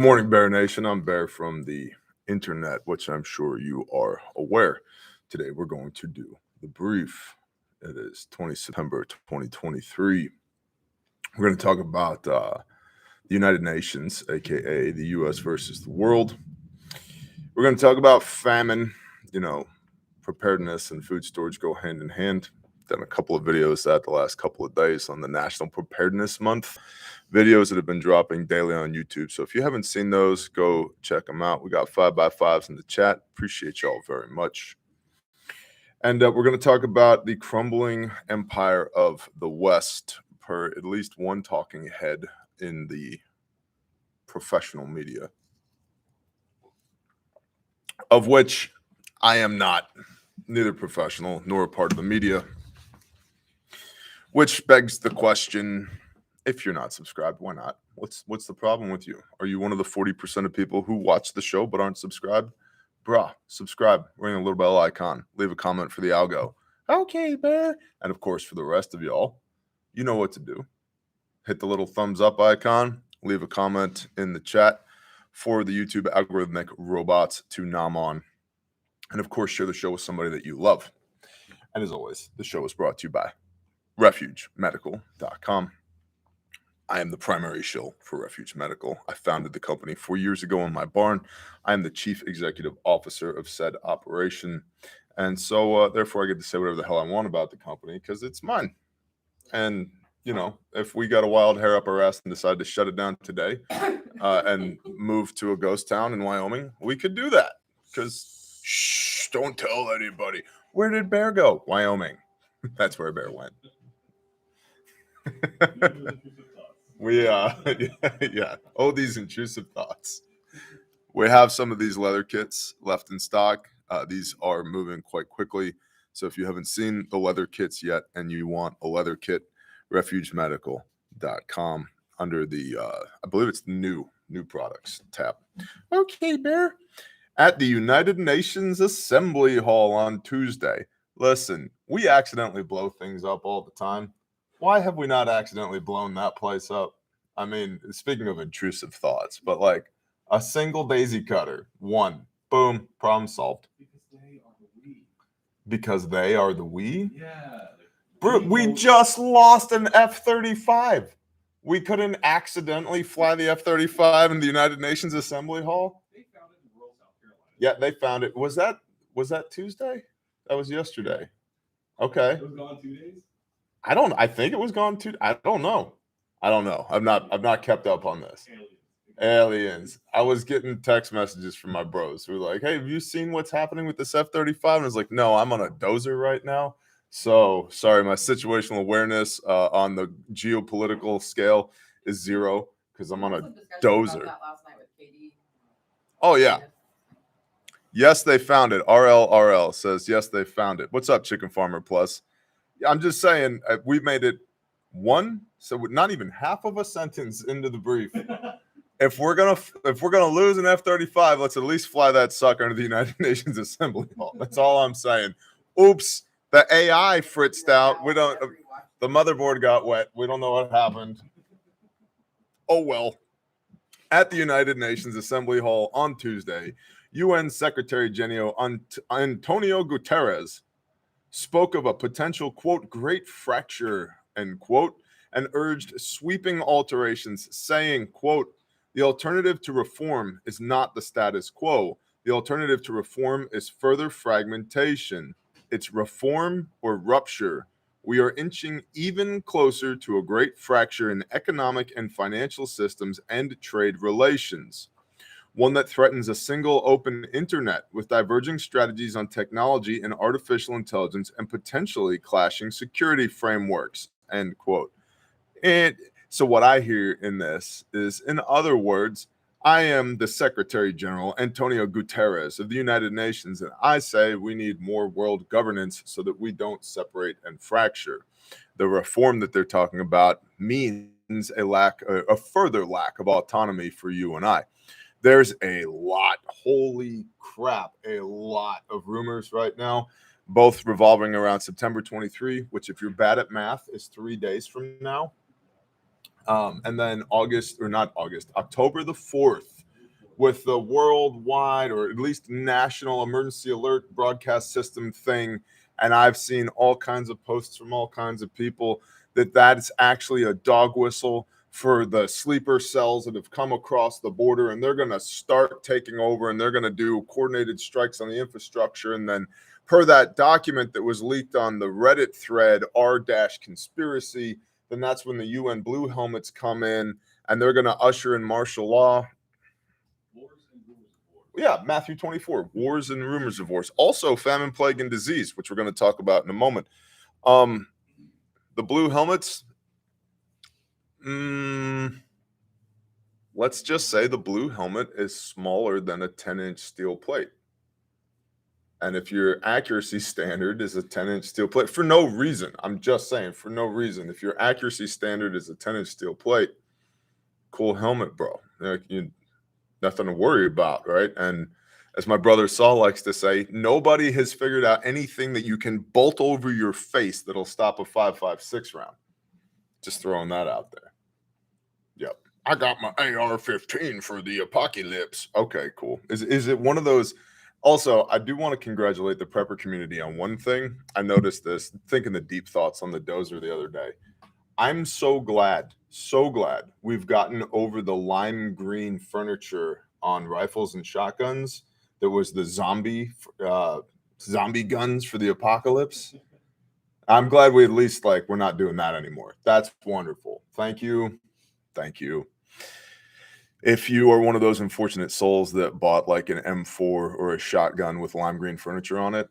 Good morning, Bear Nation. I'm Bear from the internet, which I'm sure you are aware. Today, we're going to do the brief. It is 20 September 2023. We're going to talk about the United Nations, aka the US versus the world. We're going to talk about famine. Preparedness and food storage go hand in hand. Done a couple of videos that the last couple of days on the National Preparedness Month. Videos that have been dropping daily on YouTube. So if you haven't seen those, go check them out. We got 5x5s in the chat. Appreciate y'all very much. And we're going to talk about the crumbling empire of the West, per at least one talking head in the professional media, of which I am not neither professional nor a part of the media, which begs the question, if you're not subscribed, why not? What's the problem with you? Are you one of the 40% of people who watch the show but aren't subscribed? Bruh, subscribe, ring a little bell icon, leave a comment for the algo. Okay, Bear. And of course, for the rest of y'all, you know what to do. Hit the little thumbs up icon, leave a comment in the chat for the YouTube algorithmic robots to nom on. And of course, share the show with somebody that you love. And as always, the show is brought to you by RefugeMedical.com. I am the primary shill for Refuge Medical. I founded the company 4 years ago in my barn. I am the chief executive officer of said operation. And so, therefore, I get to say whatever the hell I want about the company because it's mine. And, if we got a wild hair up our ass and decide to shut it down today and move to a ghost town in Wyoming, we could do that because, shh, don't tell anybody. Where did Bear go? Wyoming. That's where Bear went. Yeah. Oh, these intrusive thoughts. We have some of these leather kits left in stock. These are moving quite quickly. So if you haven't seen the leather kits yet and you want a leather kit, refugemedical.com under the, I believe it's new products tab. Okay, Bear. At the United Nations Assembly Hall on Tuesday. Listen, we accidentally blow things up all the time. Why have we not accidentally blown that place up? I mean, speaking of intrusive thoughts, but like a single daisy cutter, one, boom, problem solved. Because they are the we? Yeah. Bro, we just lost an F-35. We couldn't accidentally fly the F-35 in the United Nations Assembly Hall? They found it in rural South Carolina. Yeah, they found it. Was that Tuesday? That was yesterday. Okay. It was gone 2 days? I think it was gone too. I don't know. I've not kept up on this. Aliens. I was getting text messages from my bros who were like, hey, have you seen what's happening with this F-35? And I was like, no, I'm on a dozer right now. So sorry, my situational awareness on the geopolitical scale is zero because I'm on a dozer. That last night with Katie. Oh, yeah. Yes, they found it. RL says, yes, they found it. What's up, Chicken Farmer Plus? I'm just saying we made it so not even half of a sentence into the brief. If we're gonna lose an F-35, let's at least fly that sucker into the United Nations Assembly Hall. That's all I'm saying. Oops, the AI fritzed out. The motherboard got wet. We don't know what happened. Oh well. At the United Nations Assembly Hall on Tuesday, UN Secretary General Antonio Guterres spoke of a potential, quote, great fracture, end quote, and urged sweeping alterations, saying, quote, the alternative to reform is not the status quo. The alternative to reform is further fragmentation. It's reform or rupture. We are inching even closer to a great fracture in economic and financial systems and trade relations. One that threatens a single open internet with diverging strategies on technology and artificial intelligence and potentially clashing security frameworks, end quote. And so what I hear in this is, in other words, I am the Secretary General, Antonio Guterres of the United Nations, and I say we need more world governance so that we don't separate and fracture. The reform that they're talking about means a further lack of autonomy for you and I. There's a lot, holy crap, a lot of rumors right now, both revolving around September 23, which if you're bad at math is 3 days from now. And then October the 4th, with the worldwide or at least national emergency alert broadcast system thing. And I've seen all kinds of posts from all kinds of people that that's actually a dog whistle for the sleeper cells that have come across the border, and they're going to start taking over, and they're going to do coordinated strikes on the infrastructure. And then per that document that was leaked on the Reddit thread, r-conspiracy, then that's when the UN blue helmets come in, and they're going to usher in martial law. Yeah, Matthew 24, wars and rumors of wars. Also famine, plague, and disease, which we're going to talk about in a moment. The blue helmets, let's just say the blue helmet is smaller than a 10-inch steel plate. And if your accuracy standard is a 10-inch steel plate, for no reason, I'm just saying, for no reason, if your accuracy standard is a 10-inch steel plate, cool helmet, bro. Nothing to worry about, right? And as my brother Saul likes to say, nobody has figured out anything that you can bolt over your face that'll stop a 5.56 round. Just throwing that out there. Yep. I got my AR-15 for the apocalypse. Okay, cool. Is it one of those? Also, I do want to congratulate the prepper community on one thing. I noticed this, thinking the deep thoughts on the dozer the other day. I'm so glad we've gotten over the lime green furniture on rifles and shotguns. There was the zombie guns for the apocalypse. I'm glad we at least we're not doing that anymore. That's wonderful. Thank you. If you are one of those unfortunate souls that bought like an M4 or a shotgun with lime green furniture on it,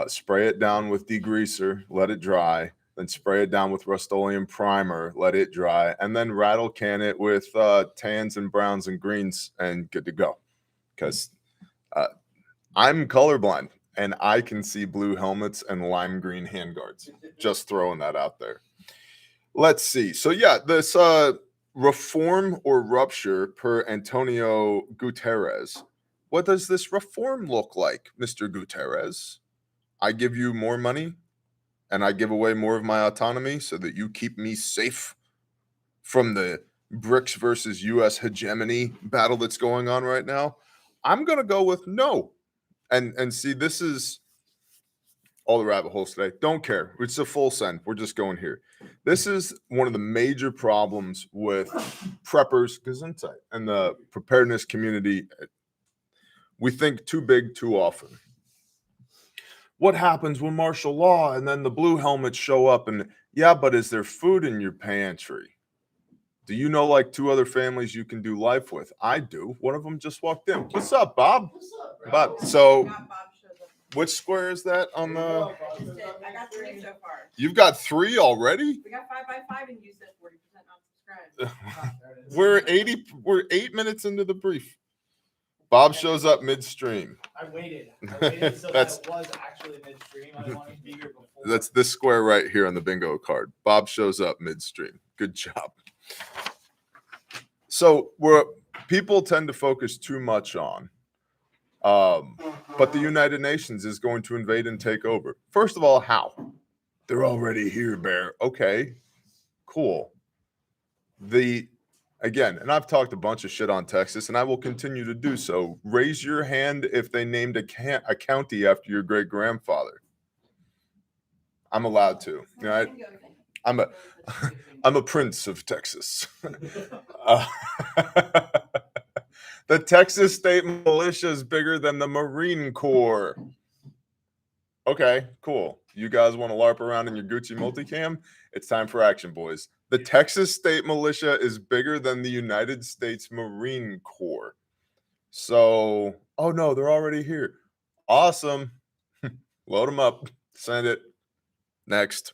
spray it down with degreaser, let it dry. Then spray it down with Rust-Oleum primer, let it dry, and then rattle can it with tans and browns and greens, and good to go. Because I'm colorblind, and I can see blue helmets and lime green handguards. Just throwing that out there. Let's see. So yeah, this reform or rupture per Antonio Guterres. What does this reform look like, Mr. Guterres? I give you more money, and I give away more of my autonomy so that you keep me safe from the BRICS versus US hegemony battle that's going on right now. I'm going to go with no. And see, this is all the rabbit holes today. Don't care. It's a full send. We're just going here. This is one of the major problems with preppers, Gesundheit, and the preparedness community. We think too big too often. What happens when martial law and then the blue helmets show up? And yeah, but is there food in your pantry? Do you know like 2 other families you can do life with? I do. One of them just walked in. What's up, Bob? What's up, Bob. So which square is that on the? I got 3 so far. You've got 3 already? We got 5x5 and you said 40% unsubscribed. We're 8 minutes into the brief. Bob shows up midstream. I waited so that it was actually midstream. I wanted to be here before. That's this square right here on the bingo card. Bob shows up midstream. Good job. So people tend to focus too much on, but the United Nations is going to invade and take over. First of all, how? They're already here, Bear. Okay, cool. Again, and I've talked a bunch of shit on Texas, and I will continue to do so. Raise your hand if they named a county after your great-grandfather. I'm allowed to. Right? I'm a prince of Texas. The Texas State Militia is bigger than the Marine Corps. Okay, cool. You guys want to LARP around in your Gucci multicam? It's time for action, boys. The Texas State Militia is bigger than the United States Marine Corps. So, oh no, they're already here. Awesome. Load them up. Send it. Next.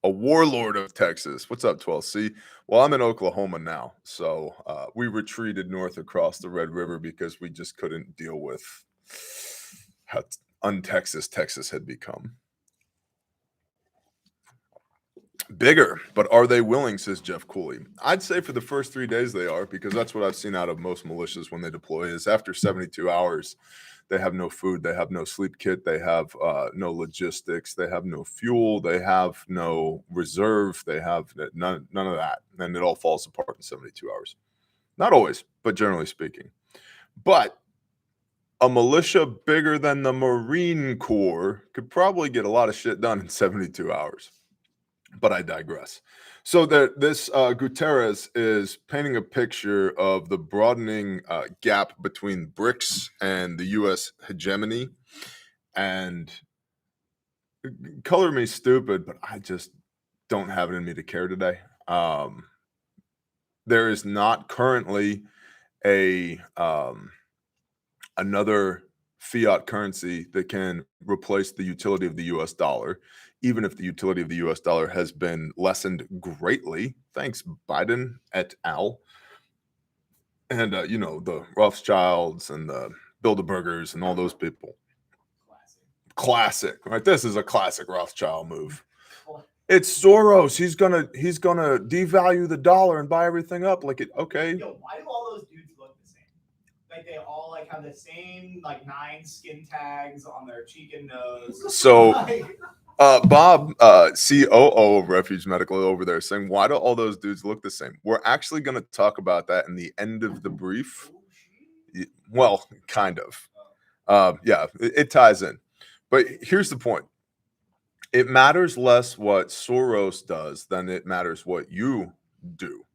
A warlord of Texas. What's up, 12C? Well, I'm in Oklahoma now. So we retreated north across the Red River because we just couldn't deal with how Texas had become. Bigger, but are they willing, says Jeff Cooley. I'd say for the first 3 days they are, because that's what I've seen out of most militias when they deploy is after 72 hours, they have no food, they have no sleep kit, they have no logistics, they have no fuel, they have no reserve, they have none of that. And it all falls apart in 72 hours. Not always, but generally speaking. But a militia bigger than the Marine Corps could probably get a lot of shit done in 72 hours. But I digress. So this Guterres is painting a picture of the broadening gap between BRICS and the U.S. hegemony. And color me stupid, but I just don't have it in me to care today. There is not currently another fiat currency that can replace the utility of the US dollar, even if the utility of the US dollar has been lessened greatly. Thanks, Biden et al. And, the Rothschilds and the Bilderbergers and all those people. Classic, right? This is a classic Rothschild move. It's Soros. He's gonna devalue the dollar and buy everything up. Okay. Yo, why do all those dudes look the same? Like they all have the same 9 skin tags on their cheek and nose. So Bob, COO of Refuge Medical over there saying, why do all those dudes look the same? We're actually going to talk about that in the end of the brief. Well, kind of. Yeah, it ties in. But here's the point. It matters less what Soros does than it matters what you do.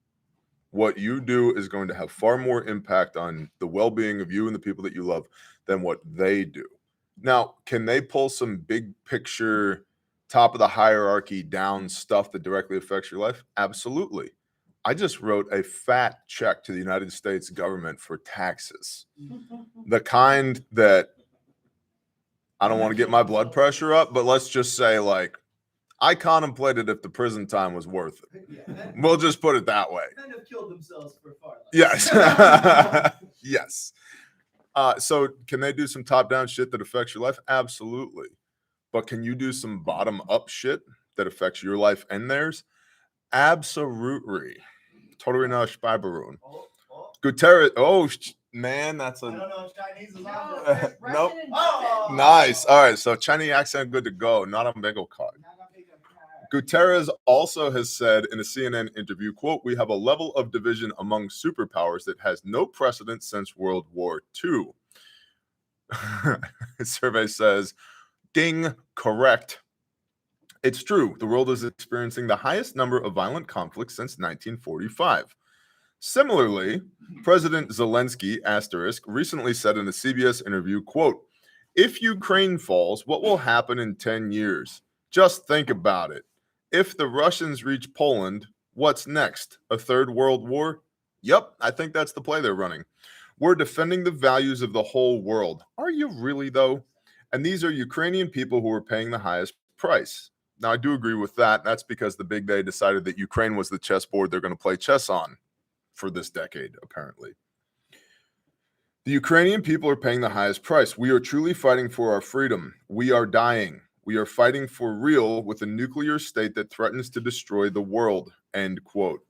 What you do is going to have far more impact on the well-being of you and the people that you love than what they do. Now, can they pull some big picture, top of the hierarchy down stuff that directly affects your life? Absolutely. I just wrote a fat check to the United States government for taxes. The kind that I don't want to get my blood pressure up, but let's just say I contemplated if the prison time was worth it. Yeah, We'll just put it that way. Men have killed themselves for far less. Yes. Yes. So can they do some top-down shit that affects your life? Absolutely. But can you do some bottom-up shit that affects your life and theirs? Absolutely. Totally not Spybaroon. Guterres. Man, that's I don't know if Chinese is on No, this. there's Nope. Russian and Oh. German. nice. All right. So Chinese accent, good to go. Not a bagel card. Guterres also has said in a CNN interview, quote, we have a level of division among superpowers that has no precedent since World War II. Survey says, ding, correct. It's true. The world is experiencing the highest number of violent conflicts since 1945. Similarly, President Zelensky, recently said in a CBS interview, quote, if Ukraine falls, what will happen in 10 years? Just think about it. If the Russians reach Poland, what's next? A third world war? Yep, I think that's the play they're running. We're defending the values of the whole world. Are you really, though? And these are Ukrainian people who are paying the highest price. Now, I do agree with that. That's because the big day decided that Ukraine was the chessboard they're going to play chess on for this decade, apparently. The Ukrainian people are paying the highest price. We are truly fighting for our freedom. We are dying. We are fighting for real with a nuclear state that threatens to destroy the world, end quote.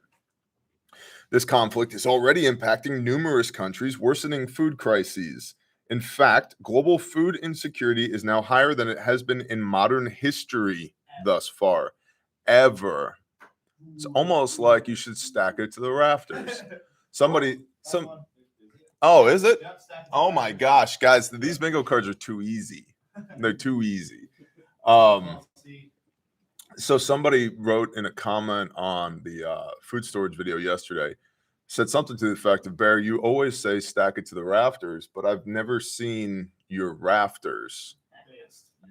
This conflict is already impacting numerous countries, worsening food crises. In fact, global food insecurity is now higher than it has been in modern history thus far, ever. It's almost like you should stack it to the rafters. Oh, is it? Oh my gosh, guys, these bingo cards are too easy. They're too easy. So somebody wrote in a comment on the food storage video yesterday, said something to the effect of, Bear, you always say stack it to the rafters, but I've never seen your rafters.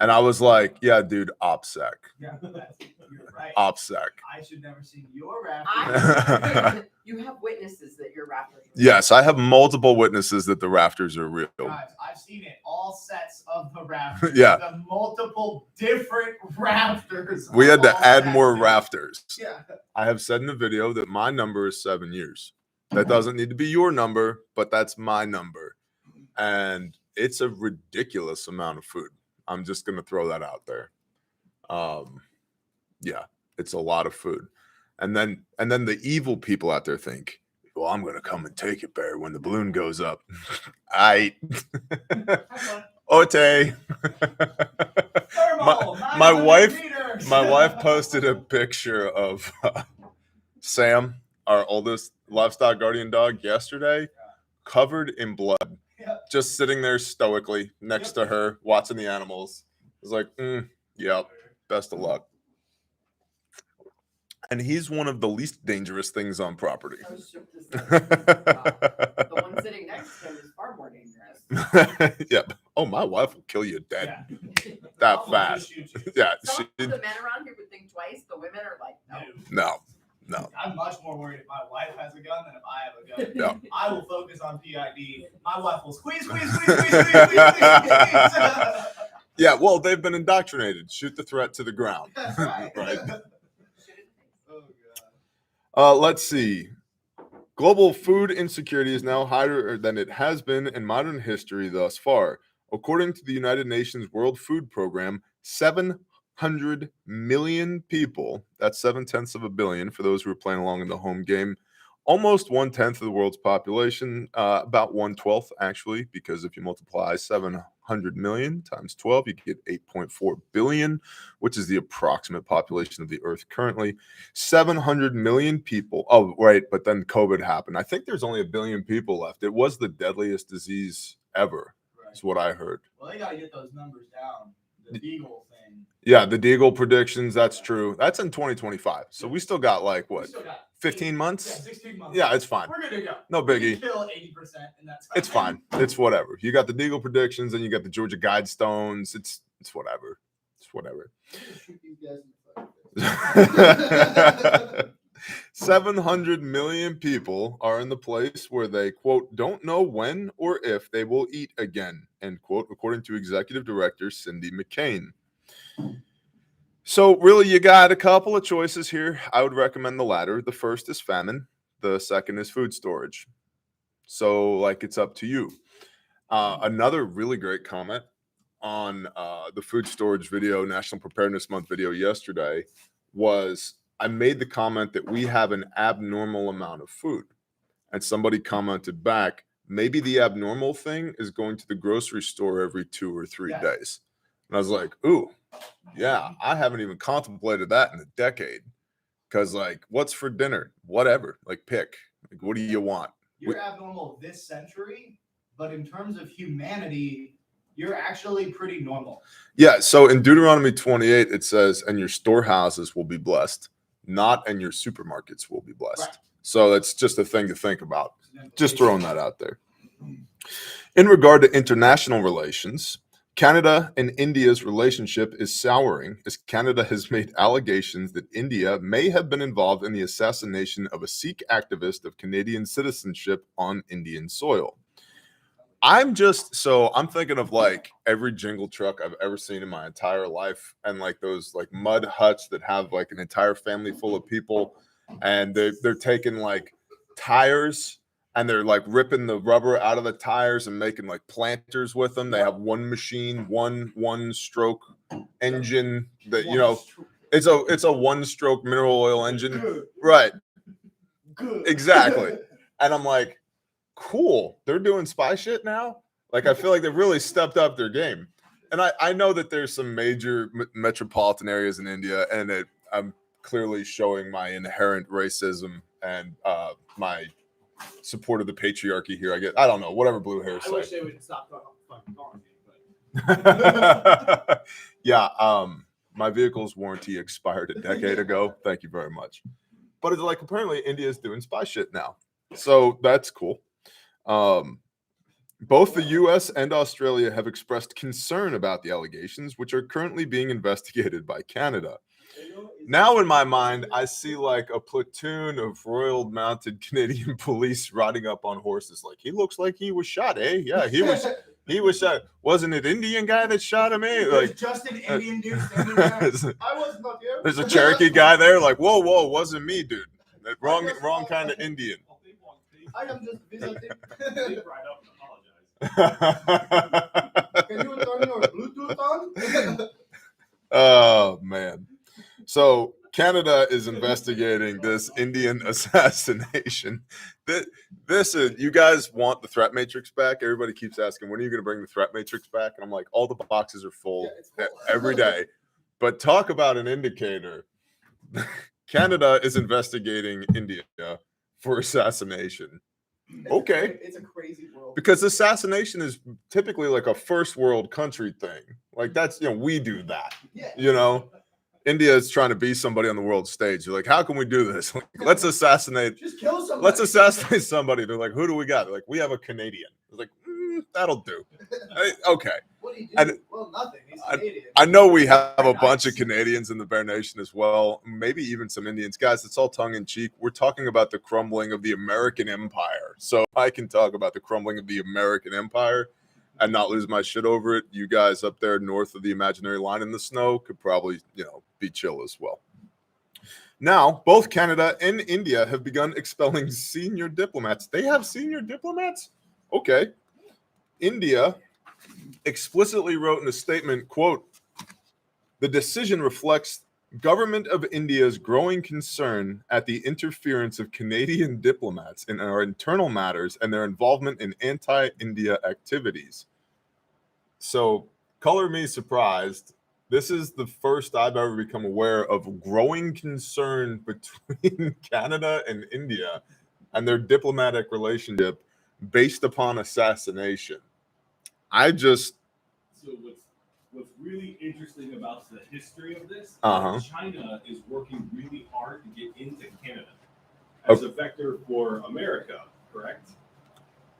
And I was like, yeah, dude, OPSEC. Yeah, you're right. OPSEC. I should never see your rafters. You have witnesses that your rafters are Yes, I have multiple witnesses that the rafters are real. Guys, I've seen it. All sets of the rafters. Yeah. The multiple different rafters. We had to all add sets. more rafters. Yeah. I have said in the video that my number is 7 years. That doesn't need to be your number, but that's my number. And it's a ridiculous amount of food. I'm just going to throw that out there. Yeah, it's a lot of food. And then the evil people out there think, well, I'm going to come and take it, Bear, when the balloon goes up. Ote. My wife posted a picture of Sam, our oldest livestock guardian dog, yesterday, covered in blood. Yep. just sitting there stoically next to her, watching the animals. It's like, yep, best of luck. And he's one of the least dangerous things on property. I was just to say, the one sitting next to him is far more dangerous. Yep. Oh, my wife will kill you dead Yeah. that I'll fast. just shoot you. Yeah. Some of the men around here would think twice. The women are like, no. No. I'm much more worried if my wife has a gun than if I have a gun. Yeah. I will focus on PID. My wife will squeeze. Yeah, well, they've been indoctrinated. Shoot the threat to the ground. That's right. Right. Oh god. Let's see. Global food insecurity is now higher than it has been in modern history thus far. According to the United Nations World Food Program, 700 million people, that's 7/10 of a billion for those who are playing along in the home game, almost 1/10 of the world's population, about 1/12 actually, because if you multiply 700 million times 12, you get 8.4 billion, which is the approximate population of the earth currently. 700 million people. Oh, right, but then COVID happened. I think there's only a billion people left. It was the deadliest disease ever, is what I heard. Well, they got to get those numbers down. The Deagle thing. Yeah, the Deagle predictions, that's true. That's in 2025. So we still got like, We what, still got 15 months? 16 months. Yeah, it's fine. We're good to go. No We biggie. can kill 80%, and that's It's fine. It's whatever. You got the Deagle predictions, and you got the Georgia Guidestones. It's whatever. It's whatever. Shoot these guys in the face. 700 million people are in the place where they, quote, don't know when or if they will eat again, end quote, according to Executive Director Cindy McCain. So really, you got a couple of choices here. I would recommend the latter. The first is famine. The second is food storage. So, like, it's up to you. Another really great comment on the food storage video, National Preparedness Month video yesterday was I made the comment that we have an abnormal amount of food. And somebody commented back, maybe the abnormal thing is going to the grocery store every 2 or 3 Yes. days. And I was like, ooh, yeah, I haven't even contemplated that in a decade. Because, like, what's for dinner? Whatever. Like, pick. Like, what do you want? You're abnormal this century, but in terms of humanity, you're actually pretty normal. Yeah, so in Deuteronomy 28, it says, and your storehouses will be blessed, not and your supermarkets will be blessed. Right. So that's just a thing to think about. Just throwing that out there. In regard to international relations, Canada and India's relationship is souring as Canada has made allegations that India may have been involved in the assassination of a Sikh activist of Canadian citizenship on Indian soil. I'm thinking of like every jingle truck I've ever seen in my entire life, and like those like mud huts that have like an entire family full of people, and they're taking like tires and they're like ripping the rubber out of the tires and making like planters with them. They have one machine, one stroke engine that, you know, it's a one stroke mineral oil engine. Good. Right. Good. Exactly. And I'm like, cool. They're doing spy shit now. Like, I feel like they've really stepped up their game. And I know that there's some major metropolitan areas in India, and I'm clearly showing my inherent racism and my support of the patriarchy here. I don't know, whatever blue hair I wish say. they would stop fucking calling me, but Yeah, my vehicle's warranty expired a decade ago. Thank you very much. But it's like apparently India is doing spy shit now, so that's cool. Both the US and Australia have expressed concern about the allegations, which are currently being investigated by Canada. Now, in my mind, I see like a platoon of Royal Mounted Canadian Police riding up on horses. Like, he looks like he was shot, eh? Yeah, he was. He was shot. Wasn't it Indian guy that shot him, eh? Like, just an Indian dude standing there. I was not here. there's a Cherokee guy there. Like, whoa, wasn't me, dude. Wrong kind of Indian. I am just visiting. Right up and apologize. Can you turn your Bluetooth on? Oh man. So Canada is investigating this Indian assassination. This is, you guys want the threat matrix back? Everybody keeps asking, when are you going to bring the threat matrix back? And I'm like, all the boxes are full, Yeah, it's full. every day. But talk about an indicator. Canada is investigating India for assassination. Okay. It's a crazy world. Because assassination is typically like a first world country thing. Like that's, we do that. Yeah. India is trying to be somebody on the world stage. They're like, how can we do this? Like, let's assassinate. Just kill somebody. Let's assassinate somebody. They're like, who do we got? They're like, we have a Canadian. They're like, that'll do. Okay. What do you do? And- Well, nothing. He's Canadian. I know we have a Very bunch of nice. Canadians in the Bear Nation as well, maybe even some Indians. Guys, it's all tongue in cheek. We're talking about the crumbling of the American empire. So I can talk about the crumbling of the American empire and not lose my shit over it. You guys up there north of the imaginary line in the snow could probably, be chill as well. Now, both Canada and India have begun expelling senior diplomats. They have senior diplomats? Okay. India explicitly wrote in a statement, quote, "The decision reflects Government of India's growing concern at the interference of Canadian diplomats in our internal matters and their involvement in anti-India activities." So, color me surprised. This is the first I've ever become aware of growing concern between Canada and India and their diplomatic relationship based upon assassination. So what's really interesting about the history of this, China is working really hard to get into Canada as a vector for America, correct?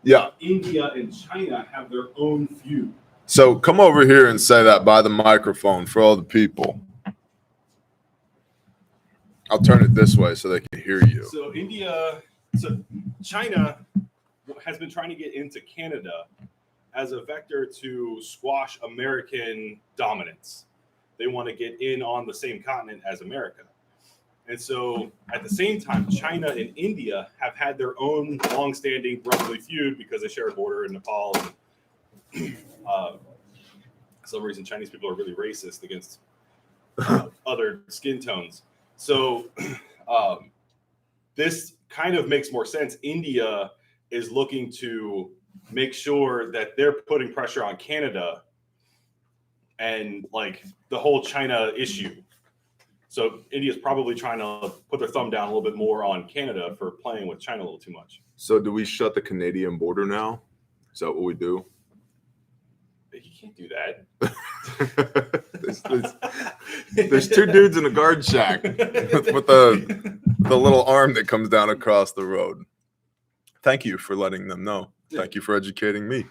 Yeah. India and China have their own feud. So come over here and say that by the microphone for all the people. I'll turn it this way so they can hear you. So China has been trying to get into Canada as a vector to squash American dominance. They want to get in on the same continent as America. And so at the same time, China and India have had their own longstanding brotherly feud because they share a border in Nepal. And for some reason, Chinese people are really racist against other skin tones. So this kind of makes more sense. India is looking to make sure that they're putting pressure on Canada and like the whole China issue. So India's probably trying to put their thumb down a little bit more on Canada for playing with China a little too much. So do we shut the Canadian border now? Is that what we do? You can't do that. there's two dudes in a guard shack with the little arm that comes down across the road. Thank you for letting them know. Thank you for educating me.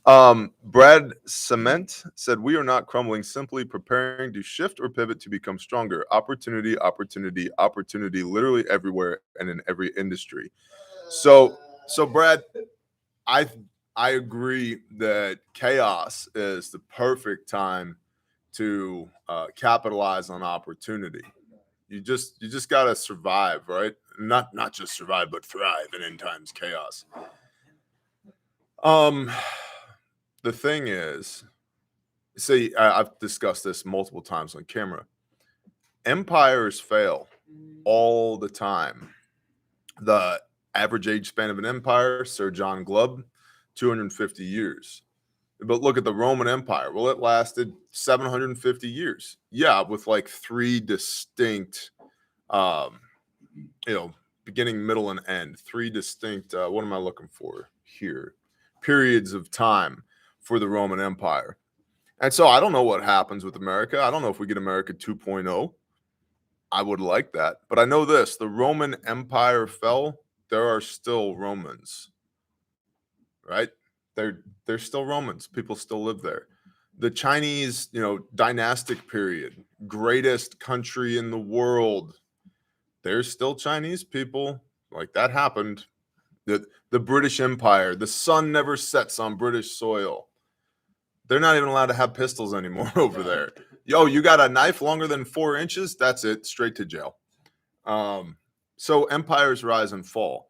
Brad Cement said, "We are not crumbling, simply preparing to shift or pivot to become stronger. Opportunity, opportunity, opportunity, literally everywhere and in every industry." So Brad, I agree that chaos is the perfect time to capitalize on opportunity. You just gotta survive, right? Not just survive, but thrive in end times chaos. The thing is, see, I've discussed this multiple times on camera. Empires fail all the time. The average age span of an empire, Sir John Glubb, 250 years. But look at the Roman Empire. Well, it lasted 750 years. Yeah, with like three distinct, beginning, middle, and end. Three distinct, what am I looking for here? Periods of time for the Roman Empire. And so I don't know what happens with America. I don't know if we get America 2.0. I would like that. But I know this, the Roman Empire fell. There are still Romans, right? They're still Romans. People still live there. The Chinese, dynastic period, greatest country in the world. There's still Chinese people. Like that happened. The British Empire, the sun never sets on British soil. They're not even allowed to have pistols anymore over there. Yo, you got a knife longer than 4 inches? That's it, straight to jail. So empires rise and fall.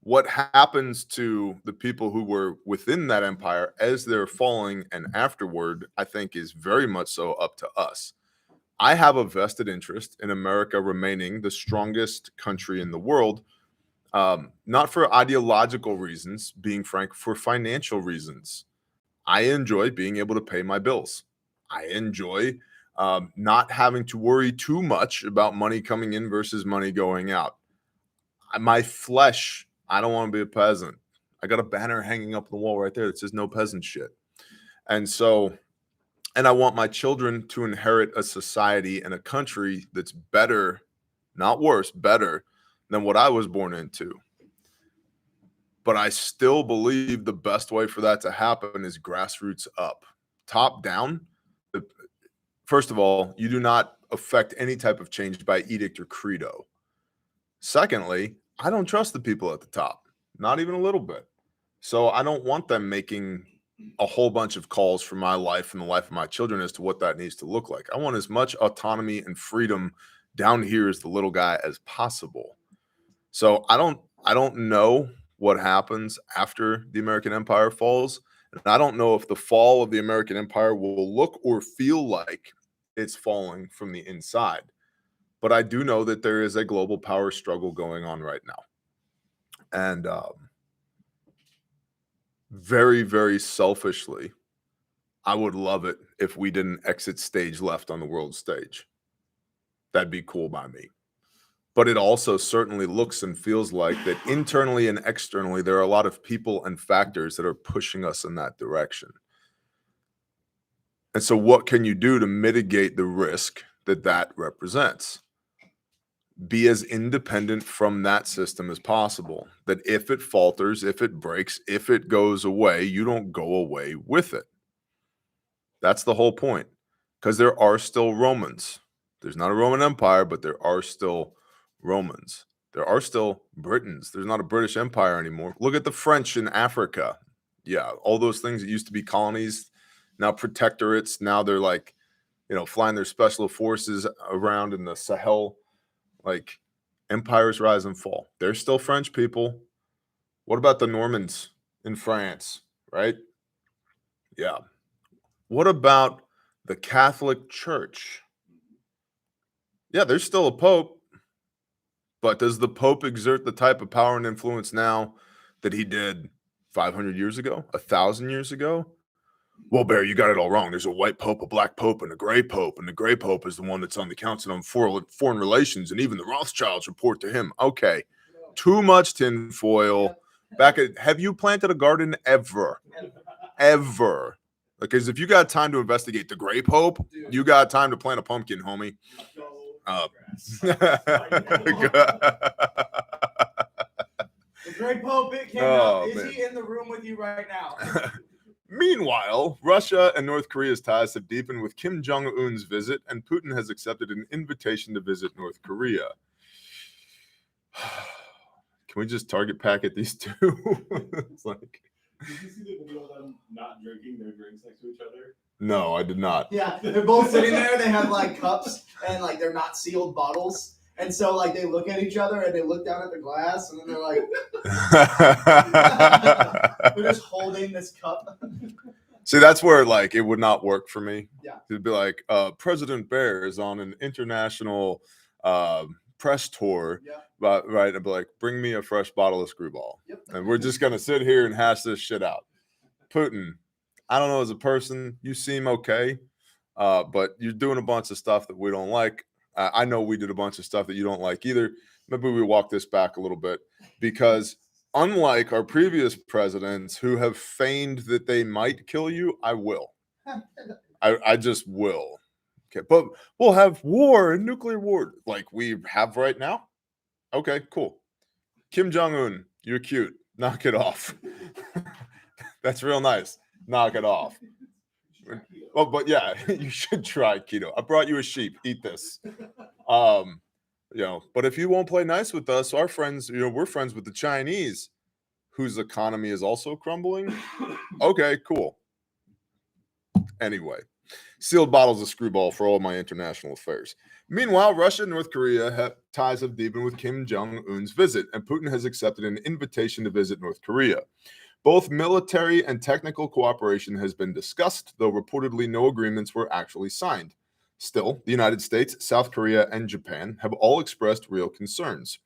What happens to the people who were within that empire as they're falling and afterward, I think is very much so up to us. I have a vested interest in America remaining the strongest country in the world. Not for ideological reasons, being frank, for financial reasons. I enjoy being able to pay my bills. I enjoy not having to worry too much about money coming in versus money going out. My flesh, I don't want to be a peasant. I got a banner hanging up on the wall right there that says no peasant shit. And so, and I want my children to inherit a society and a country that's better, not worse, better than what I was born into. But I still believe the best way for that to happen is grassroots up. Top down, first of all, you do not affect any type of change by edict or credo. Secondly, I don't trust the people at the top, not even a little bit. So I don't want them making a whole bunch of calls for my life and the life of my children as to what that needs to look like. I want as much autonomy and freedom down here as the little guy as possible. So I don't know what happens after the American empire falls. And I don't know if the fall of the American empire will look or feel like it's falling from the inside. But I do know that there is a global power struggle going on right now. And very, very selfishly, I would love it if we didn't exit stage left on the world stage. That'd be cool by me. But it also certainly looks and feels like that internally and externally, there are a lot of people and factors that are pushing us in that direction. And so what can you do to mitigate the risk that that represents? Be as independent from that system as possible. That if it falters, if it breaks, if it goes away, you don't go away with it. That's the whole point. Because there are still Romans. There's not a Roman Empire, but there are still Romans. There are still Britons. There's not a British Empire anymore. Look at the French in Africa. Yeah, all those things that used to be colonies, now protectorates. Now they're like, flying their special forces around in the Sahel. Like, empires rise and fall. They're still French people. What about the Normans in France, right? Yeah. What about the Catholic Church? Yeah, there's still a pope. But does the Pope exert the type of power and influence now that he did 500 years ago, 1,000 years ago? Well, Barry, you got it all wrong. There's a white pope, a black pope, and a gray pope. And the gray pope is the one that's on the Council on Foreign Relations. And even the Rothschilds report to him. Okay. Too much tinfoil. Have you planted a garden ever? Ever? Because if you got time to investigate the gray pope, you got time to plant a pumpkin, homie. The great Pope came out. Is he in the room with you right now? Meanwhile, Russia and North Korea's ties have deepened with Kim Jong-un's visit, and Putin has accepted an invitation to visit North Korea. Can we just target packet these two? It's like, did you see the video of them not drinking their drinks next to each other? No, I did not. Yeah, they're both sitting there. They have like cups and like they're not sealed bottles. And so like they look at each other and they look down at the glass and then they're like, they're just holding this cup. See, that's where like it would not work for me. Yeah. It'd be like President Bear is on an international press tour. Yeah. But right, I'd be like, bring me a fresh bottle of Screwball. Yep. And we're just gonna sit here and hash this shit out. Putin, I don't know, as a person, you seem okay, but you're doing a bunch of stuff that we don't like. I know we did a bunch of stuff that you don't like either. Maybe we walk this back a little bit because unlike our previous presidents who have feigned that they might kill you, I will. I just will. Okay, but we'll have war and nuclear war like we have right now. Okay, cool. Kim Jong-un, you're cute. Knock it off. That's real nice. Knock it off. Well, but yeah, you should try keto. I brought you a sheep. Eat this. But if you won't play nice with us, our friends, we're friends with the Chinese, whose economy is also crumbling. Okay, cool. Anyway, sealed bottles of Screwball for all my international affairs. Meanwhile, Russia and North Korea ties have deepened with Kim Jong-un's visit, and Putin has accepted an invitation to visit North Korea. Both military and technical cooperation has been discussed, though reportedly no agreements were actually signed. Still, the United States, South Korea, and Japan have all expressed real concerns.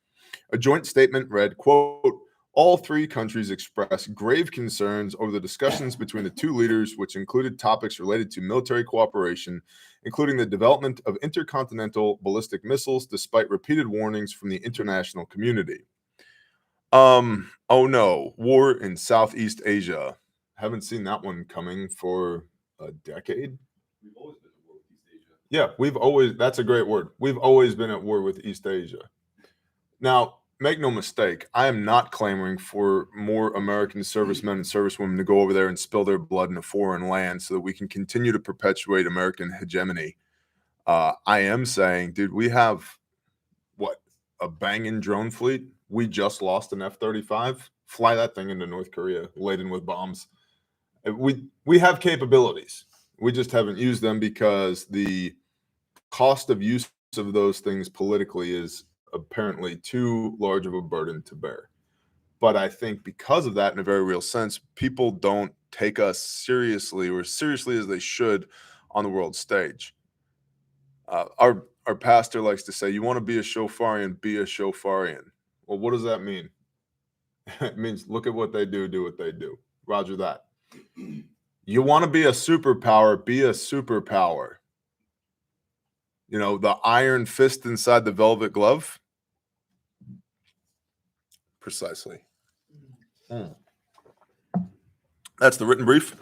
A joint statement read, quote, all three countries expressed grave concerns over the discussions between the two leaders, which included topics related to military cooperation, including the development of intercontinental ballistic missiles, despite repeated warnings from the international community. Oh no, war in Southeast Asia. Haven't seen that one coming for a decade. We've always been at war with East Asia. Yeah, that's a great word. We've always been at war with East Asia. Now, make no mistake, I am not clamoring for more American servicemen and servicewomen to go over there and spill their blood in a foreign land so that we can continue to perpetuate American hegemony. I am saying, dude, we have what, a banging drone fleet? We just lost an F-35. Fly that thing into North Korea laden with bombs. We have capabilities. We just haven't used them because the cost of use of those things politically is apparently too large of a burden to bear. But I think because of that, in a very real sense, people don't take us seriously, or seriously as they should, on the world stage. Our pastor likes to say, you want to be a shofarian, be a shofarian. Well, what does that mean? It means look at what they do what they do. Roger that. You want to be a superpower, be a superpower. You know, the iron fist inside the velvet glove. Precisely. That's the written brief.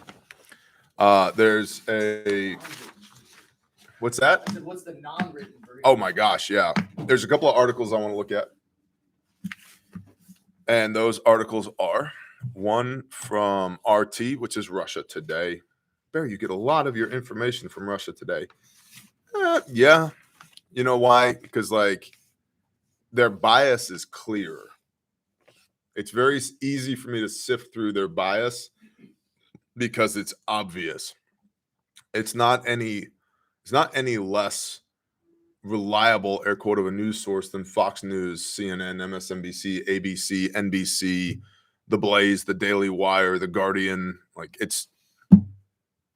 There's a, what's that? I said, what's the non-written version? Oh my gosh, yeah. There's a couple of articles I want to look at. And those articles are one from RT, which is Russia Today. Barry, you get a lot of your information from Russia Today. Yeah. You know why? Because like their bias is clear. It's very easy for me to sift through their bias because it's obvious. It's not any less reliable, air quote, of a news source than Fox News, CNN, MSNBC, ABC, NBC, The Blaze, The Daily Wire, The Guardian. Like, it's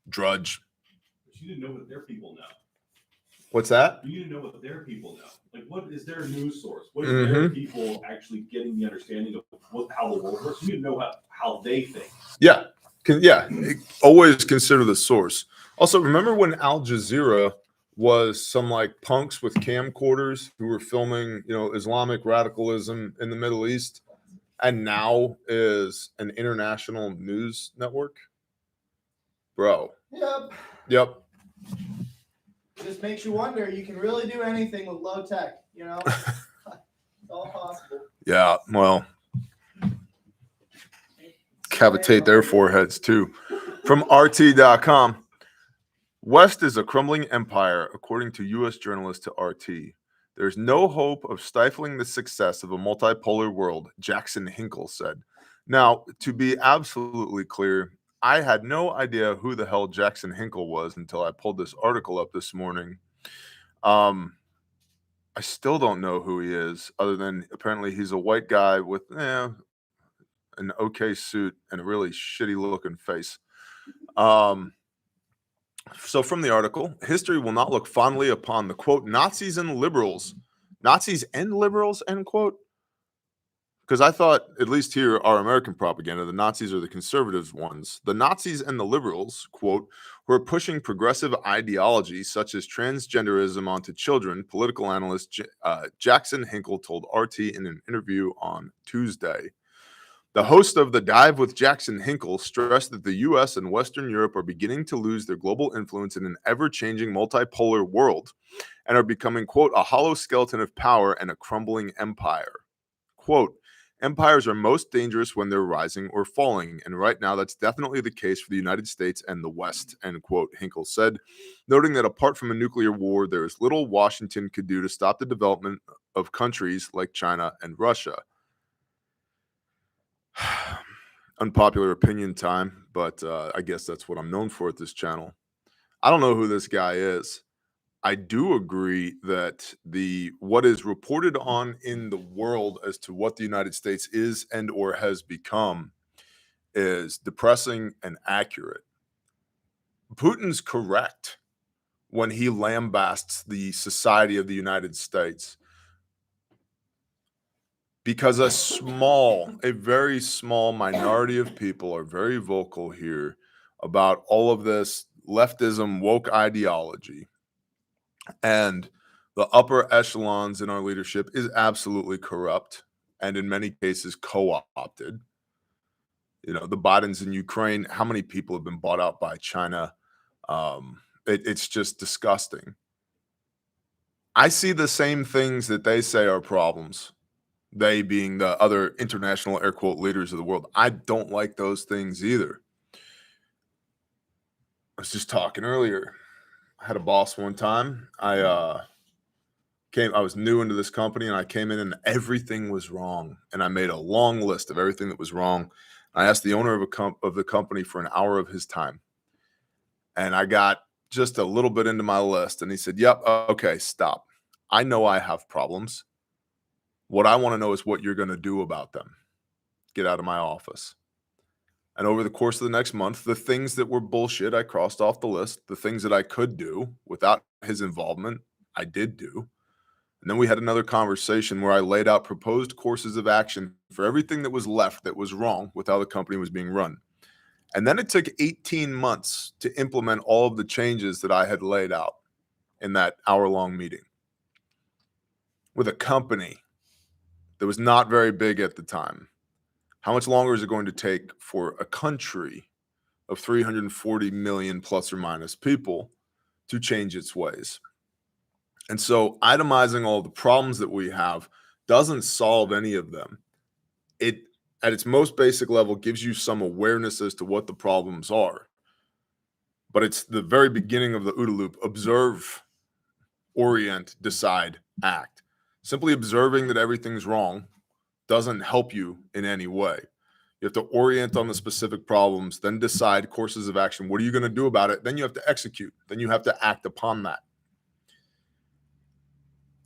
Drudge. But you didn't know what their people know. What's that? You need to know what their people know. Like, what is their news source? What is their people actually getting the understanding of how the world works? You need to know how they think. Yeah. Always consider the source. Also, remember when Al Jazeera was some like punks with camcorders who were filming, Islamic radicalism in the Middle East, and now is an international news network? Bro. Yep. It just makes you wonder. You can really do anything with low tech, It's all possible. Yeah, well, cavitate their foreheads too. From RT.com. West is a crumbling empire, according to U.S. journalist to RT. There's no hope of stifling the success of a multipolar world, Jackson Hinkle said. Now, to be absolutely clear, I had no idea who the hell Jackson Hinkle was until I pulled this article up this morning. I still don't know who he is, other than apparently he's a white guy with an okay suit and a really shitty looking face. So from the article, history will not look fondly upon the, quote, Nazis and liberals, end quote. Because I thought, at least here, our American propaganda, the Nazis are the conservative ones. The Nazis and the liberals, quote, who are pushing progressive ideology such as transgenderism onto children, political analyst Jackson Hinkle told RT in an interview on Tuesday. The host of The Dive with Jackson Hinkle stressed that the U.S. and Western Europe are beginning to lose their global influence in an ever-changing multipolar world and are becoming, quote, a hollow skeleton of power and a crumbling empire. Quote, empires are most dangerous when they're rising or falling, and right now that's definitely the case for the United States and the West, end quote, Hinkle said, noting that apart from a nuclear war, there is little Washington could do to stop the development of countries like China and Russia. Unpopular opinion time, but I guess that's what I'm known for at this channel. I don't know who this guy is. I do agree that what is reported on in the world as to what the United States is and or has become is depressing and accurate. Putin's correct when he lambasts the society of the United States, because a very small minority of people are very vocal here about all of this leftism, woke ideology. And the upper echelons in our leadership is absolutely corrupt. and in many cases co-opted. You know, the Bidens in Ukraine, how many people have been bought out by China? It's just disgusting. I see the same things that they say are problems, they being the other international air quote leaders of the world. I don't like those things either. I was just talking earlier. I had a boss one time. I was new into this company, and I came in and everything was wrong. And I made a long list of everything that was wrong. I asked the owner of the company for an hour of his time. And I got just a little bit into my list. And he said, yep, okay, stop. I know I have problems. What I want to know is what you're going to do about them. Get out of my office. And over the course of the next month, the things that were bullshit, I crossed off the list. The things that I could do without his involvement, I did do. And then we had another conversation where I laid out proposed courses of action for everything that was left that was wrong with how the company was being run. And then it took 18 months to implement all of the changes that I had laid out in that hour-long meeting with a company that was not very big at the time. How much longer is it going to take for a country of 340 million plus or minus people to change its ways? And so itemizing all the problems that we have doesn't solve any of them. It, at its most basic level, gives you some awareness as to what the problems are. But it's the very beginning of the OODA loop. Observe, orient, decide, act. Simply observing that everything's wrong doesn't help you in any way. You have to orient on the specific problems, then decide courses of action. What are you going to do about it? Then you have to execute. Then you have to act upon that.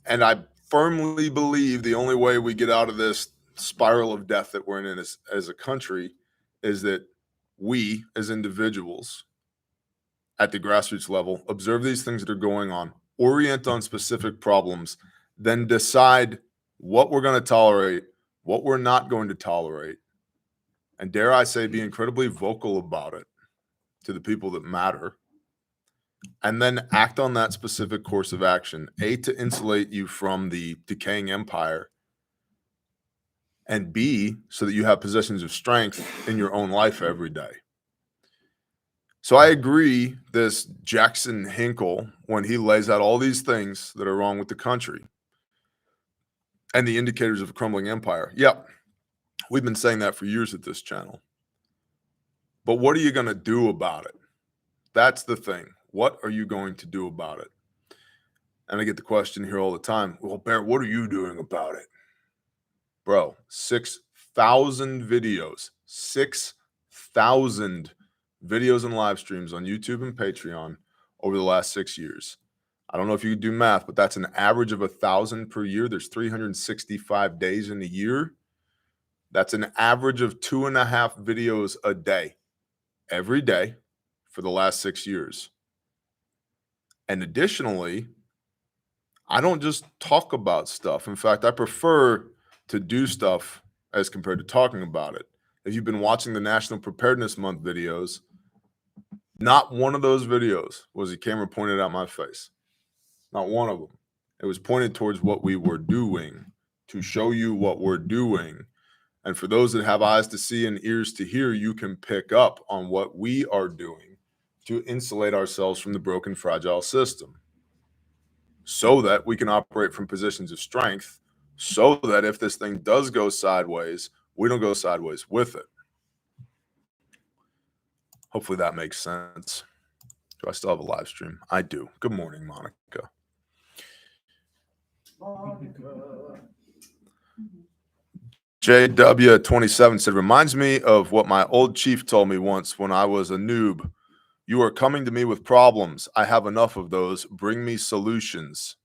And I firmly believe the only way we get out of this spiral of death that we're in as a country is that we as individuals at the grassroots level observe these things that are going on, orient on specific problems, then decide what we're going to tolerate, what we're not going to tolerate, and dare I say, be incredibly vocal about it to the people that matter. And then act on that specific course of action, A, to insulate you from the decaying empire, and B, so that you have positions of strength in your own life every day. So I agree, this Jackson Hinkle, when he lays out all these things that are wrong with the country and the indicators of a crumbling empire. Yep, we've been saying that for years at this channel. But what are you going to do about it? That's the thing. What are you going to do about it? And I get the question here all the time. Well, Bear, what are you doing about it? Bro, 6,000 videos, 6,000 videos and live streams on YouTube and Patreon over the last 6 years. I don't know if you can do math, but that's an average of 1,000 per year. There's 365 days in a year. That's an average of 2.5 videos a day, every day for the last 6 years. And additionally, I don't just talk about stuff. In fact, I prefer to do stuff as compared to talking about it. If you've been watching the National Preparedness Month videos, not one of those videos was a camera pointed at my face. Not one of them. It was pointed towards what we were doing, to show you what we're doing. And for those that have eyes to see and ears to hear, you can pick up on what we are doing to insulate ourselves from the broken, fragile system, so that we can operate from positions of strength, so that if this thing does go sideways, we don't go sideways with it. Hopefully that makes sense. Do I still have a live stream? I do. Good morning, Monica. JW27 said, reminds me of what my old chief told me once when I was a noob. You are coming to me with problems. I have enough of those. Bring me solutions.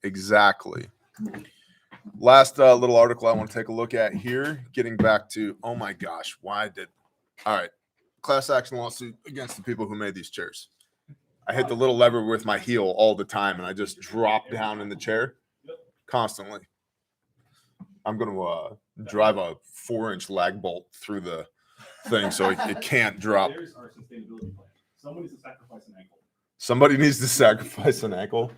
Exactly. Last little article I want to take a look at here, getting back to, oh my gosh, all right, class action lawsuit against the people who made these chairs. I hit the little lever with my heel all the time, and I just drop down in the chair constantly. I'm going to drive a 4-inch lag bolt through the thing so it can't drop. There's our sustainability plan. Somebody needs to sacrifice an ankle. Somebody needs to sacrifice an ankle.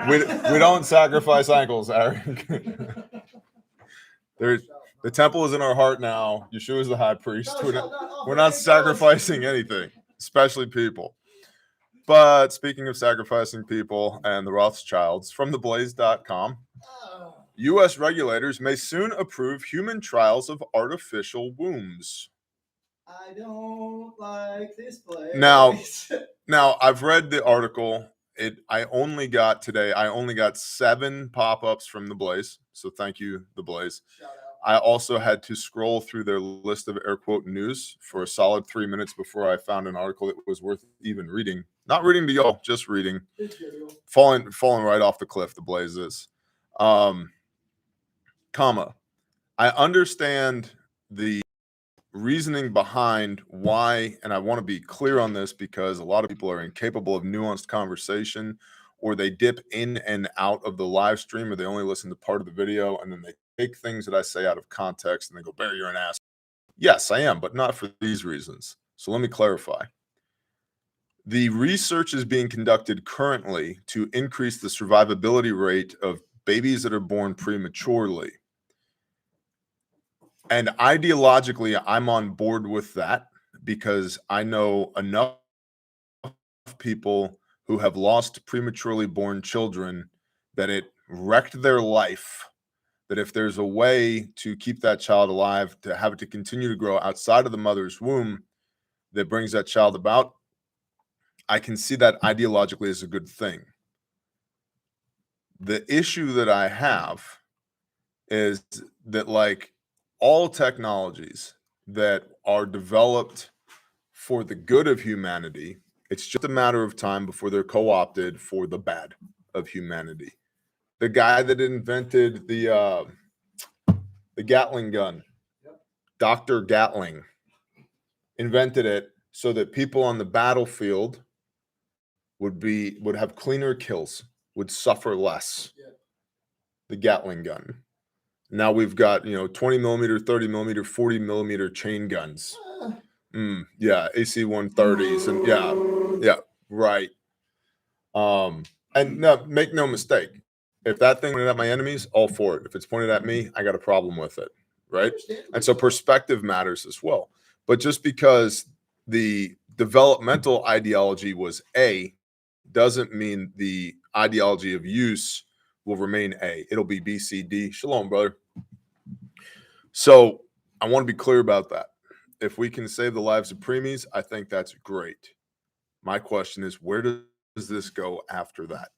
We don't sacrifice ankles, Eric. There, the temple is in our heart now. Yeshua is the high priest. We're not sacrificing anything, especially people. But speaking of sacrificing people and the Rothschilds, from theblaze.com, U.S. regulators may soon approve human trials of artificial wombs. I don't like this place. Now I've read the article. I only got 7 pop-ups from the Blaze. So thank you, the Blaze. Shout out. I also had to scroll through their list of air quote news for a solid 3 minutes before I found an article that was worth even reading. Not reading to y'all, just reading. Falling right off the cliff, the Blaze is. I understand the reasoning behind why, and I want to be clear on this because a lot of people are incapable of nuanced conversation, or they dip in and out of the live stream, or they only listen to part of the video, and then they take things that I say out of context and they go, Barry, you're an ass. Yes, I am, but not for these reasons. So let me clarify. The research is being conducted currently to increase the survivability rate of babies that are born prematurely. And ideologically, I'm on board with that because I know enough people who have lost prematurely born children that it wrecked their life, that if there's a way to keep that child alive, to have it to continue to grow outside of the mother's womb that brings that child about, I can see that ideologically as a good thing. The issue that I have is that, like, all technologies that are developed for the good of humanity, it's just a matter of time before they're co-opted for the bad of humanity. The guy that invented the Gatling gun, Dr. Gatling, invented it so that people on the battlefield would have cleaner kills, would suffer less. The Gatling gun. Now we've got, 20 millimeter, 30 millimeter, 40 millimeter chain guns. Yeah, AC-130s, and yeah, right. And no, make no mistake, if that thing pointed at my enemies, all for it. If it's pointed at me, I got a problem with it, right? And so perspective matters as well. But just because the developmental ideology was A, doesn't mean the ideology of use will remain A. It'll be B, C, D. Shalom, brother. So I want to be clear about that. If we can save the lives of preemies, I think that's great. My question is, where does this go after that?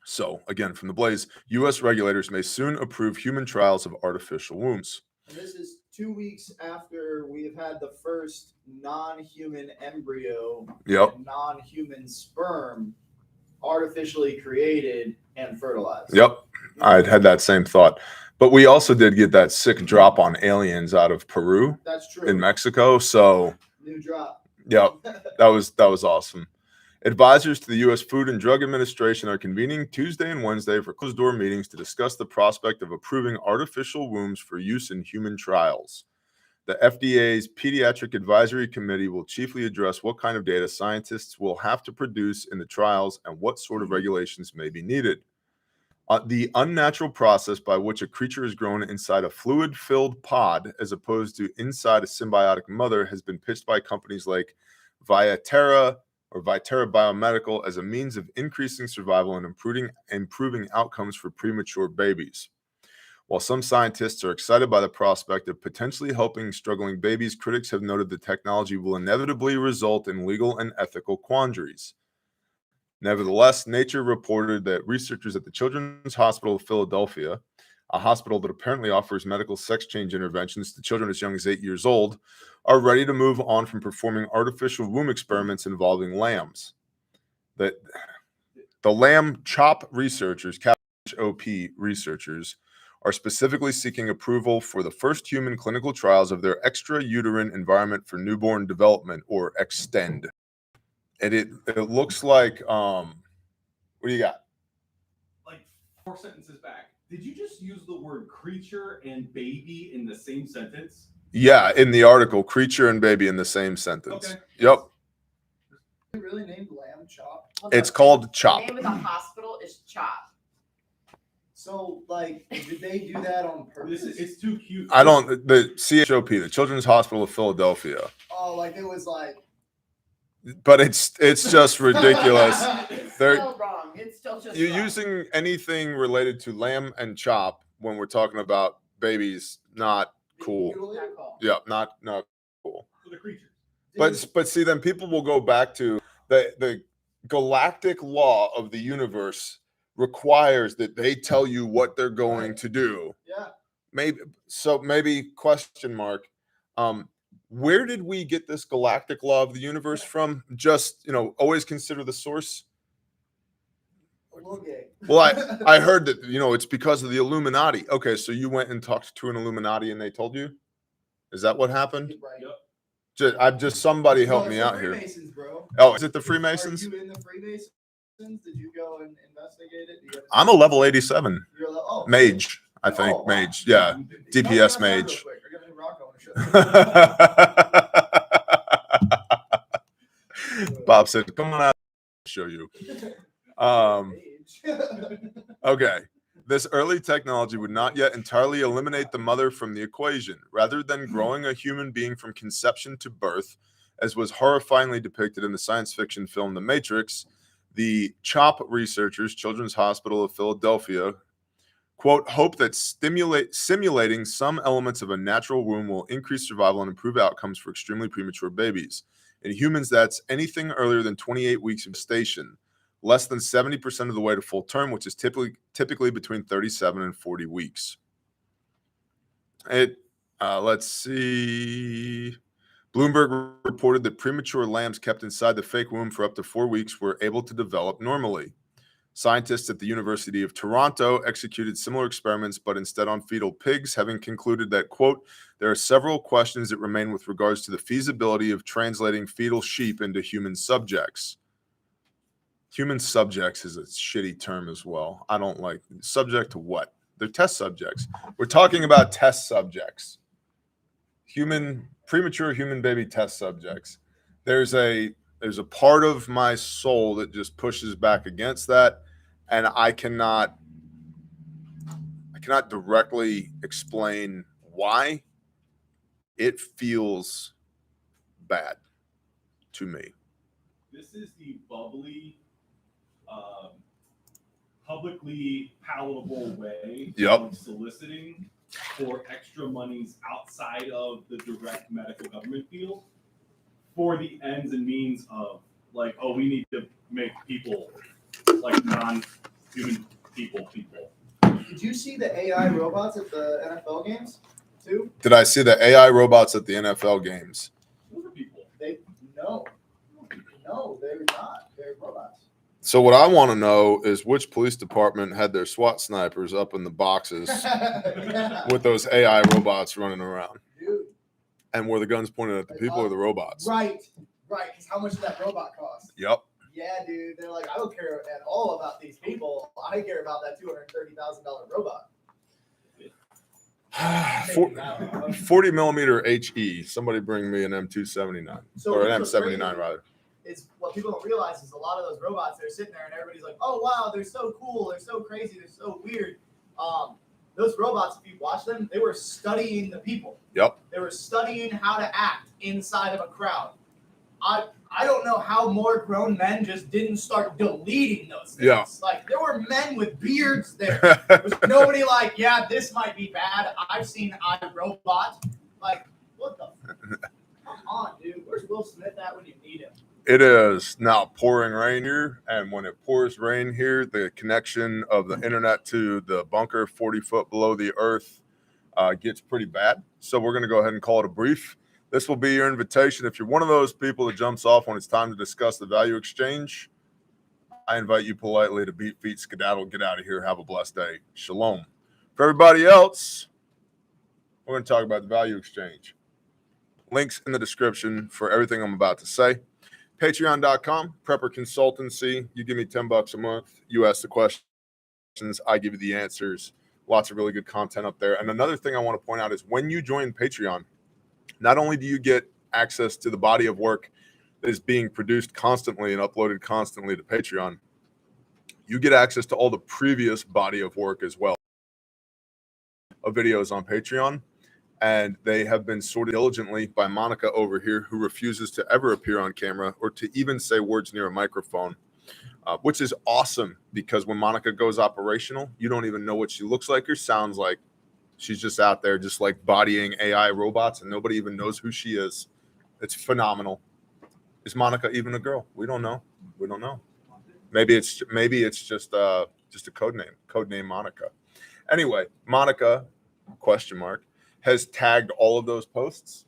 So again, from the Blaze, U.S. regulators may soon approve human trials of artificial wombs. And this is 2 weeks after we've had the first non-human embryo, and non-human sperm artificially created and fertilized. Yep, I'd had that same thought. But we also did get that sick drop on aliens out of Peru. That's true. In Mexico. So new drop. Yep, that was awesome. Advisors to the U.S. Food and Drug Administration are convening Tuesday and Wednesday for closed-door meetings to discuss the prospect of approving artificial wombs for use in human trials. The FDA's Pediatric Advisory Committee will chiefly address what kind of data scientists will have to produce in the trials and what sort of regulations may be needed. The unnatural process by which a creature is grown inside a fluid-filled pod as opposed to inside a symbiotic mother has been pitched by companies like Viterra Biomedical as a means of increasing survival and improving outcomes for premature babies. While some scientists are excited by the prospect of potentially helping struggling babies, critics have noted the technology will inevitably result in legal and ethical quandaries. Nevertheless, Nature reported that researchers at the Children's Hospital of Philadelphia, a hospital that apparently offers medical sex change interventions to children as young as 8 years old, are ready to move on from performing artificial womb experiments involving lambs. The lamb CHOP researchers, CHOP researchers, are specifically seeking approval for the first human clinical trials of their extrauterine environment for newborn development, or EXTEND. And it looks like, what do you got? Like 4 sentences back. Did you just use the word creature and baby in the same sentence? Yeah, in the article, creature and baby in the same sentence. Okay. Yep. Is it really named Lamb Chop? It's called CHOP. The name of the hospital is CHOP. So, like, did they do that on purpose? It's too cute. I don't. The CHOP, the Children's Hospital of Philadelphia. Oh, like it was like. But it's just ridiculous. It's They're- still wrong. It's still just You're wrong. using anything related to lamb and chop when we're talking about babies. Not cool. Not cool. Yeah, not cool. For the creatures. But see, then people will go back to the galactic law of the universe requires that they tell you what they're going to do. Yeah. Maybe question mark. Where did we get this galactic law of the universe from? Just, always consider the source. Well, I heard that, it's because of the Illuminati. Okay, so you went and talked to an Illuminati and they told you? Is that what happened? Right. Just somebody help No, me it's the out here. Freemasons, bro. Oh, is it the Freemasons? Are you in the Freemasons? Did you go and investigate it? Do you have- I'm a level 87 You're like, oh, mage, I think. Oh, wow. Mage, yeah. Help me DPS outside real mage. quick. I got a new rock I wanna show you. Bob said, "Come on out, I'll show you." Mage. Okay. This early technology would not yet entirely eliminate the mother from the equation. Rather than growing a human being from conception to birth, as was horrifyingly depicted in the science fiction film The Matrix, the CHOP researchers, Children's Hospital of Philadelphia, quote, hope that simulating some elements of a natural womb will increase survival and improve outcomes for extremely premature babies. In humans, that's anything earlier than 28 weeks of gestation, less than 70% of the way to full term, which is typically between 37 and 40 weeks. Let's see. Bloomberg reported that premature lambs kept inside the fake womb for up to 4 weeks were able to develop normally. Scientists at the University of Toronto executed similar experiments, but instead on fetal pigs, having concluded that, quote, there are several questions that remain with regards to the feasibility of translating fetal sheep into human subjects. Human subjects is a shitty term as well. I don't like subject to what? They're test subjects. We're talking about test subjects. Premature human baby test subjects. There's a part of my soul that just pushes back against that, and I cannot directly explain why. It feels bad to me. This is the bubbly, publicly palatable way of soliciting for extra monies outside of the direct medical government field for the ends and means of, like, oh, we need to make people like non-human people. Did you see the AI robots at the NFL games too? Did I see the AI robots at the NFL games? Those are people. No, they're not. They're robots. So what I want to know is which police department had their SWAT snipers up in the boxes Yeah. with those AI robots running around, Dude. and were the guns pointed at the people or the robots? Right. Because how much did that robot cost? Yep. Yeah, dude. They're like, I don't care at all about these people. I care about that $230,000 robot. 40 millimeter HE. Somebody bring me an M279 or an M79 rather. Is what people don't realize is a lot of those robots, they're sitting there and everybody's like, oh wow, they're so cool, they're so crazy, they're so weird. Those robots, if you watch them, they were studying the people. Yep. They were studying how to act inside of a crowd. I don't know how more grown men just didn't start deleting those things. Yeah. Like, there were men with beards there. There was nobody like, yeah, this might be bad. I've seen iRobot. Like, what the? Come on, dude. Where's Will Smith at when you need him? It is now pouring rain here, and when it pours rain here, the connection of the internet to the bunker 40 foot below the earth gets pretty bad. So we're going to go ahead and call it a brief. This will be your invitation. If you're one of those people that jumps off when it's time to discuss the value exchange, I invite you politely to beat feet, skedaddle, get out of here. Have a blessed day. Shalom. For everybody else, we're going to talk about the value exchange. Links in the description for everything I'm about to say. Patreon.com, Prepper Consultancy. You give me $10 a month. You ask the questions. I give you the answers. Lots of really good content up there. And another thing I want to point out is when you join Patreon, not only do you get access to the body of work that is being produced constantly and uploaded constantly to Patreon, You get access to all the previous body of work as well of videos on Patreon. And they have been sorted diligently by Monica over here, who refuses to ever appear on camera or to even say words near a microphone, which is awesome because when Monica goes operational, you don't even know what she looks like or sounds like. She's just out there just like bodying AI robots and nobody even knows who she is. It's phenomenal. Is Monica even a girl? We don't know. We don't know. Maybe it's just a code name Monica. Anyway, Monica, ? Has tagged all of those posts.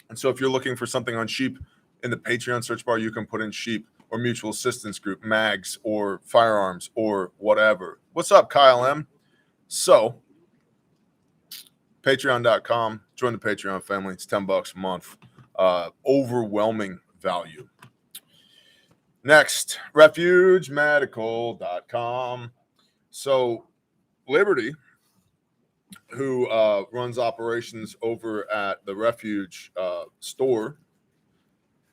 And so if you're looking for something on sheep in the Patreon search bar, you can put in sheep or mutual assistance group, mags or firearms or whatever. What's up, Kyle M? So patreon.com, join the Patreon family. It's $10 a month. Overwhelming value. Next, refugemedical.com. So Liberty, who runs operations over at the Refuge store,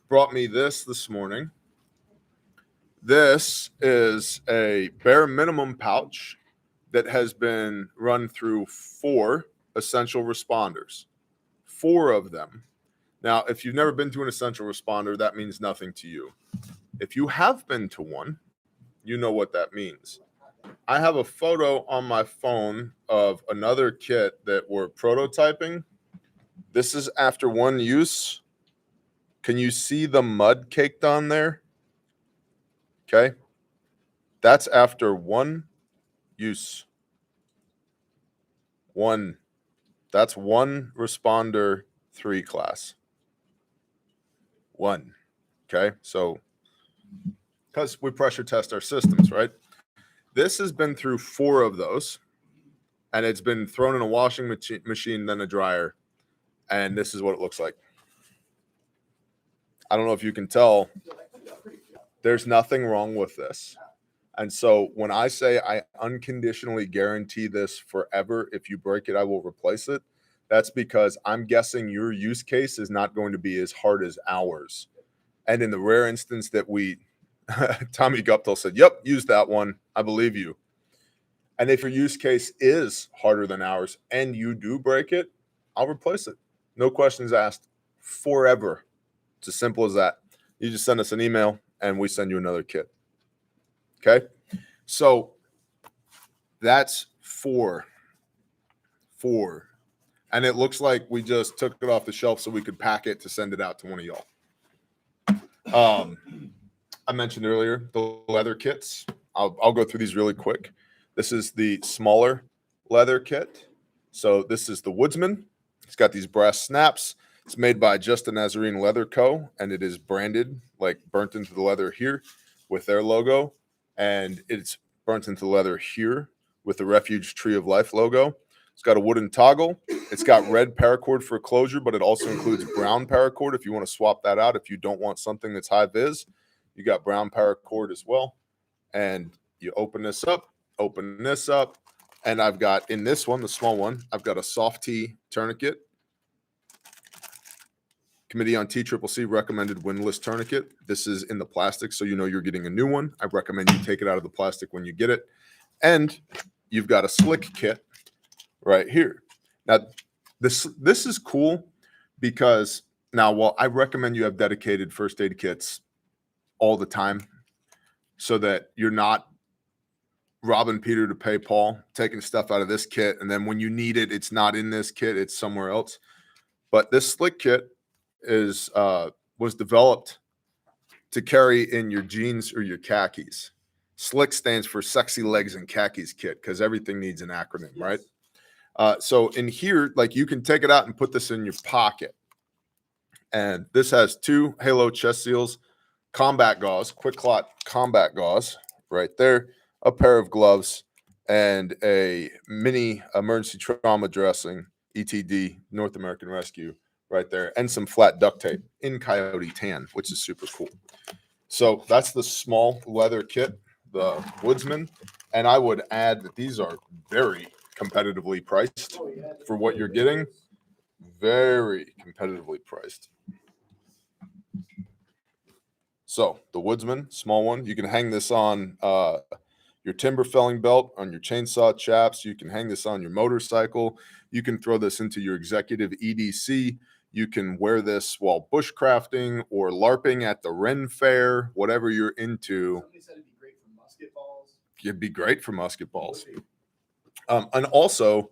brought me this morning. This is a bare minimum pouch that has been run through 4 essential responders. 4 of them. Now, if you've never been to an essential responder, that means nothing to you. If you have been to one, you know what that means. I have a photo on my phone of another kit that we're prototyping. This is after 1 use. Can you see the mud caked on there? Okay. That's after 1 use. 1. That's 1 responder 3 class. 1. Okay. So, because we pressure test our systems, right? This has been through 4 of those, and it's been thrown in a washing machine, then a dryer, and this is what it looks like. I don't know if you can tell. There's nothing wrong with this. And so when I say I unconditionally guarantee this forever, if you break it, I will replace it. That's because I'm guessing your use case is not going to be as hard as ours. And in the rare instance that Tommy Guptill said, yep, use that one. I believe you. And if your use case is harder than ours and you do break it, I'll replace it. No questions asked. Forever. It's as simple as that. You just send us an email and we send you another kit. Okay? So that's 4. And it looks like we just took it off the shelf so we could pack it to send it out to one of y'all. I mentioned earlier the leather kits. I'll go through these really quick. This is the smaller leather kit. So this is the Woodsman. It's got these brass snaps. It's made by Just a Nazarene Leather Co. And it is branded, like burnt into the leather here with their logo. And it's burnt into the leather here with the Refuge Tree of Life logo. It's got a wooden toggle. It's got red paracord for closure, but it also includes brown paracord if you want to swap that out. If you don't want something that's high vis, you got brown paracord as well. And you open this up, and I've got in this one, the small one, I've got a soft T tourniquet. Committee on TCCC recommended windlass tourniquet. This is in the plastic, so you know you're getting a new one. I recommend you take it out of the plastic when you get it. And you've got a slick kit right here. Now, this is cool because now, while I recommend you have dedicated first aid kits all the time so that you're not robbing Peter to pay Paul, taking stuff out of this kit, and then when you need it, it's not in this kit, it's somewhere else. But this slick kit was developed to carry in your jeans or your khakis. SLICK stands for Sexy Legs and Khakis Kit because everything needs an acronym, right? So in here, like you can take it out and put this in your pocket. And this has 2 Halo chest seals, combat gauze, quick clot combat gauze right there, a pair of gloves, and a mini emergency trauma dressing, ETD, North American Rescue, right there, and some flat duct tape in Coyote Tan, which is super cool. So that's the small leather kit, the Woodsman. And I would add that these are very competitively priced for what you're getting. Very competitively priced. So the Woodsman, small one, you can hang this on your timber felling belt, on your chainsaw chaps. You can hang this on your motorcycle. You can throw this into your executive EDC. You can wear this while bushcrafting or LARPing at the Ren Fair, whatever you're into. Somebody said it'd be great for musket balls. It'd be great for musket balls. And also,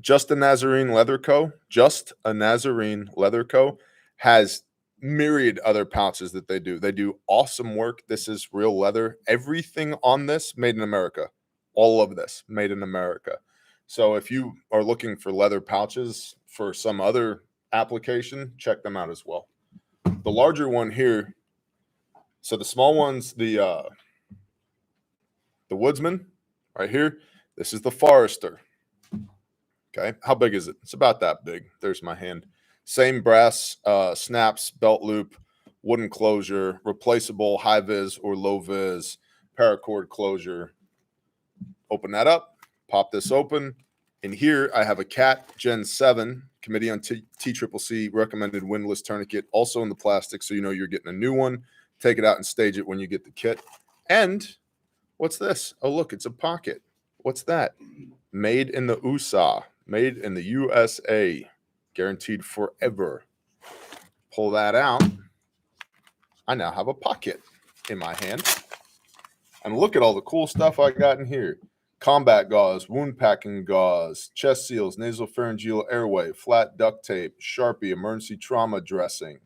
Just a Nazarene Leather Co. Just a Nazarene Leather Co. has myriad other pouches that they do. They do awesome work. This is real leather. Everything on this made in America. All of this made in America. So if you are looking for leather pouches for some other application, check them out as well. The larger one here, so the small ones, the Woodsman right here, this is the Forrester. Okay, how big is it? It's about that big. There's my hand. Same brass snaps, belt loop, wooden closure, replaceable high vis or low vis, paracord closure. Open that up, pop this open. In here, I have a CAT Gen 7 Committee on TCCC recommended windlass tourniquet, also in the plastic, so you know you're getting a new one. Take it out and stage it when you get the kit. And what's this? Oh, look, it's a pocket. What's that? Made in the USA, made in the USA. Guaranteed forever. Pull that out. I now have a pocket in my hand. And look at all the cool stuff I got in here. Combat gauze, wound packing gauze, chest seals, nasopharyngeal airway, flat duct tape, Sharpie, emergency trauma dressing,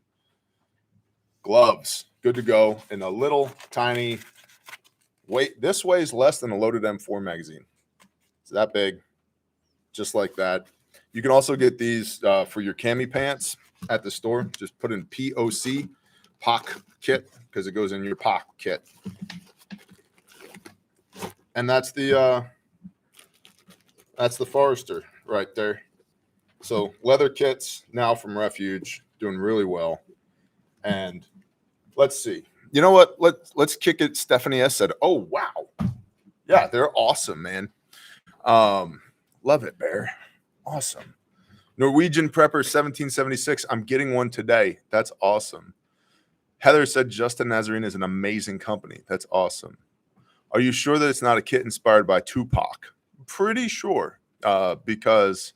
gloves, good to go in a little tiny weight. This weighs less than a loaded M4 magazine. It's that big, just like that. You can also get these for your cami pants at the store. Just put in POC, POC kit, because it goes in your POC kit. And that's the Forrester right there. So leather kits now from Refuge, doing really well. And let's see. You know what? Let's kick it. Stephanie S said, "Oh wow, yeah, they're awesome, man. Love it, Bear. Awesome. Norwegian Prepper 1776. I'm getting one today. That's awesome." Heather said Just a Nazarene is an amazing company. That's awesome. Are you sure that it's not a kit inspired by Tupac? Pretty sure, because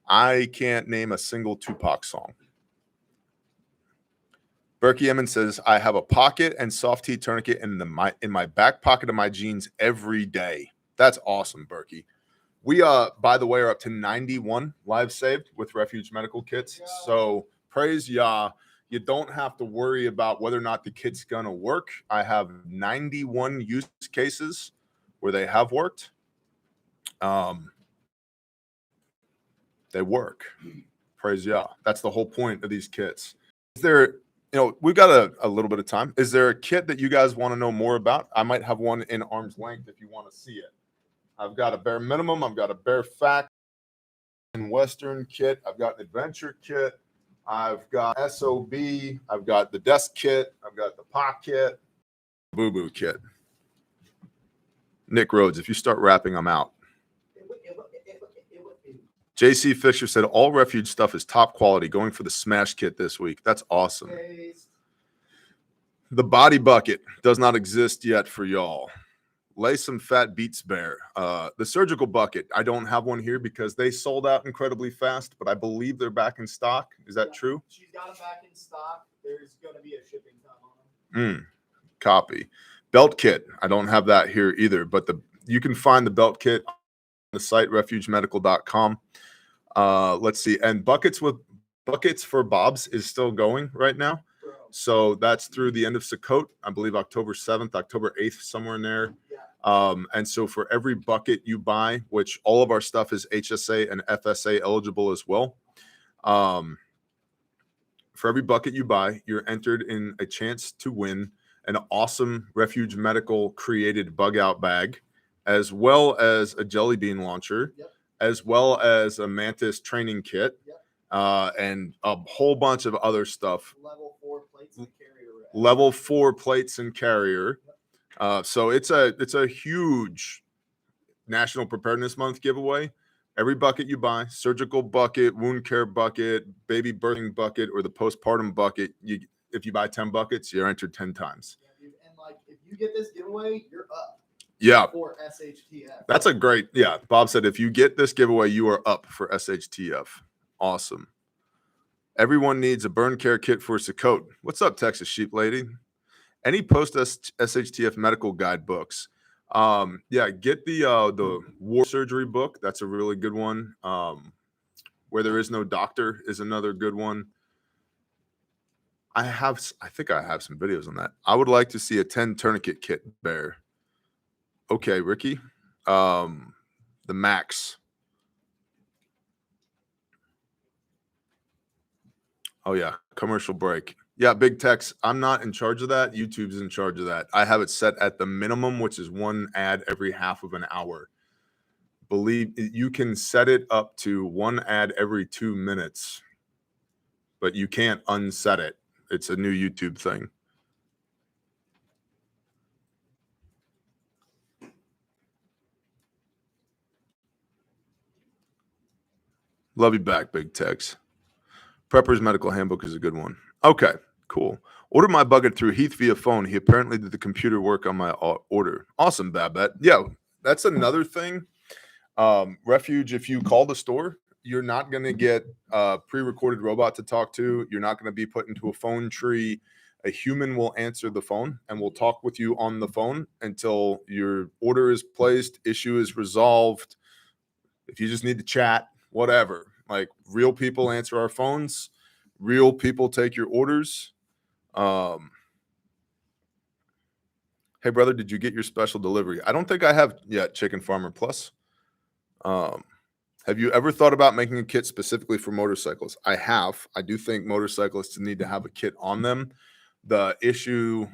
I can't name a single Tupac song. Berkey Emmons says, I have a pocket and soft tee tourniquet in my back pocket of my jeans every day. That's awesome, Berkey. We, by the way, are up to 91 lives saved with Refuge medical kits. So praise Yah. You don't have to worry about whether or not the kit's going to work. I have 91 use cases where they have worked. They work. Praise Yah. That's the whole point of these kits. Is there, we've got a little bit of time. Is there a kit that you guys want to know more about? I might have one in arm's length if you want to see it. I've got a bare minimum. I've got a bare fact and Western kit. I've got an adventure kit. I've got SOB. I've got the desk kit. I've got the POC kit. Boo-boo kit. Nick Rhodes, if you start rapping, I'm out. JC Fisher said, all Refuge stuff is top quality. Going for the Smash kit this week. That's awesome. The body bucket does not exist yet for y'all. Lay some fat beats bear. The surgical bucket, I don't have one here because they sold out incredibly fast, but I believe they're back in stock. Is that true? She's got them back in stock. There's going to be a shipping time on them. Copy. Belt kit, I don't have that here either, but you can find the belt kit on the site refugemedical.com. Let's see. And buckets for Bobs is still going right now. So that's through the end of Sukkot, I believe October 7th, October 8th, somewhere in there. And so for every bucket you buy, which all of our stuff is HSA and FSA eligible as well. For every bucket you buy, you're entered in a chance to win an awesome Refuge Medical created bug out bag, as well as a jelly bean launcher, as well as a Mantis training kit, and a whole bunch of other stuff. Level 4 plates and carrier. Level 4 plates and carrier. So it's a huge National Preparedness Month giveaway. Every bucket you buy, surgical bucket, wound care bucket, baby birthing bucket, or the postpartum bucket, if you buy 10 buckets, you're entered 10 times. And if you get this giveaway, you're up. Yeah. for SHTF. That's a great, yeah. Bob said, if you get this giveaway, you are up for SHTF. Awesome. Everyone needs a burn care kit for Sukkot. What's up, Texas Sheep Lady? Any post SHTF medical guide books? Yeah, get the war surgery book. That's a really good one. Where There Is No Doctor is another good one. I think I have some videos on that. I would like to see a 10 tourniquet kit, Bear. Okay, Ricky. The Max. Oh yeah, commercial break. Yeah, Big Tex. I'm not in charge of that. YouTube's in charge of that. I have it set at the minimum, which is one ad every half of an hour. Believe you can set it up to one ad every 2 minutes, but you can't unset it. It's a new YouTube thing. Love you back, Big Tex. Prepper's Medical Handbook is a good one. Okay, cool. Ordered my bucket through Heath via phone. He apparently did the computer work on my order. Awesome, Babette. Yeah, that's another thing. Refuge, if you call the store, you're not going to get a pre-recorded robot to talk to. You're not going to be put into a phone tree. A human will answer the phone and will talk with you on the phone until your order is placed, issue is resolved. If you just need to chat, whatever. Like, real people answer our phones. Real people take your orders. Hey, brother, did you get your special delivery? I don't think I have yet, Chicken Farmer Plus. Have you ever thought about making a kit specifically for motorcycles? I have. I do think motorcyclists need to have a kit on them. The issue